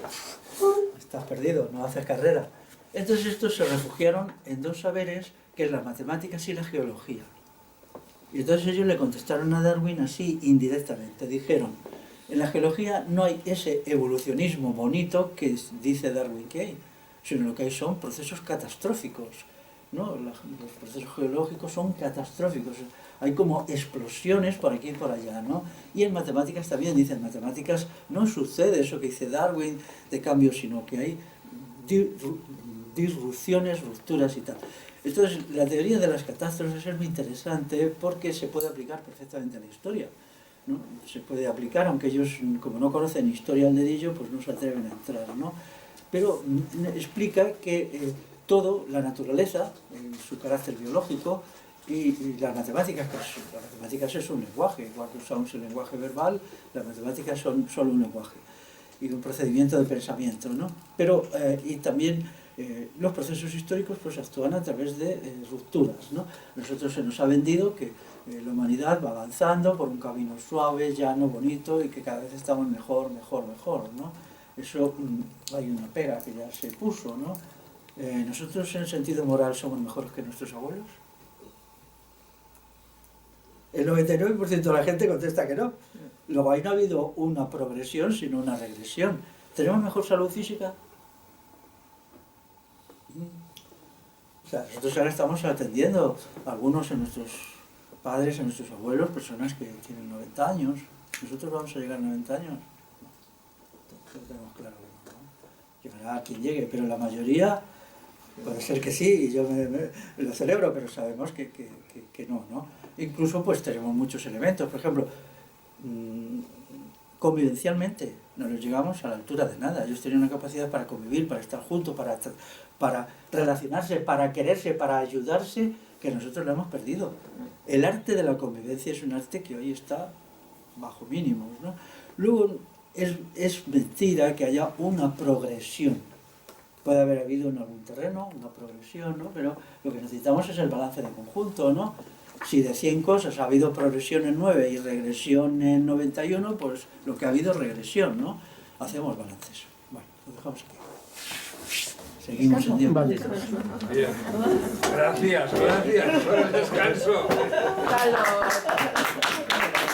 estás perdido, no haces carrera. Entonces estos se refugiaron en dos saberes, que es las matemáticas y la geología. Y entonces ellos le contestaron a Darwin así, indirectamente. Dijeron, en la geología no hay ese evolucionismo bonito que dice Darwin que hay, sino lo que hay son procesos catastróficos, ¿no? Los procesos geológicos son catastróficos. Hay como explosiones por aquí y por allá, ¿no? Y en matemáticas también dicen, en matemáticas no sucede eso que dice Darwin de cambio, sino que hay disrupciones, rupturas y tal. Entonces, la teoría de las catástrofes es muy interesante porque se puede aplicar perfectamente a la historia, ¿no? Se puede aplicar, aunque ellos, como no conocen historia al dedillo, pues no se atreven a entrar, ¿no? Pero explica que todo, la naturaleza, su carácter biológico, y las matemáticas, las matemáticas es un lenguaje, igual que usamos el lenguaje verbal, las matemáticas son solo un lenguaje y un procedimiento de pensamiento, ¿no? Pero, y también los procesos históricos pues actúan a través de rupturas, ¿no? Nosotros se nos ha vendido que la humanidad va avanzando por un camino suave, llano, bonito, y que cada vez estamos mejor, mejor, mejor, ¿no? Eso hay una pega que ya se puso, ¿no? ¿Nosotros en el sentido moral somos mejores que nuestros abuelos? El 99% de la gente contesta que no. Luego ahí no ha habido una progresión, sino una regresión. ¿Tenemos mejor salud física? O sea, nosotros ahora estamos atendiendo a algunos de nuestros padres, a nuestros abuelos, personas que tienen 90 años. ¿Nosotros vamos a llegar a 90 años? No, tenemos claro que no. Llegará quien llegue, pero la mayoría puede ser que sí, y yo me lo celebro, pero sabemos que no, ¿no? Incluso pues tenemos muchos elementos, por ejemplo, convivencialmente no les llegamos a la altura de nada. Ellos tenían una capacidad para convivir, para estar juntos, para relacionarse, para quererse, para ayudarse, que nosotros lo hemos perdido. El arte de la convivencia es un arte que hoy está bajo mínimos, ¿no? Luego, es mentira que haya una progresión. Puede haber habido en algún terreno una progresión, ¿no? Pero lo que necesitamos es el balance de conjunto, ¿no? Si de 100 cosas ha habido progresión en 9 y regresión en 91, pues lo que ha habido es regresión, ¿no? Hacemos balances. Bueno, lo dejamos aquí. Seguimos en 10 Vale. minutos. Bien. Gracias por el descanso. Hasta luego.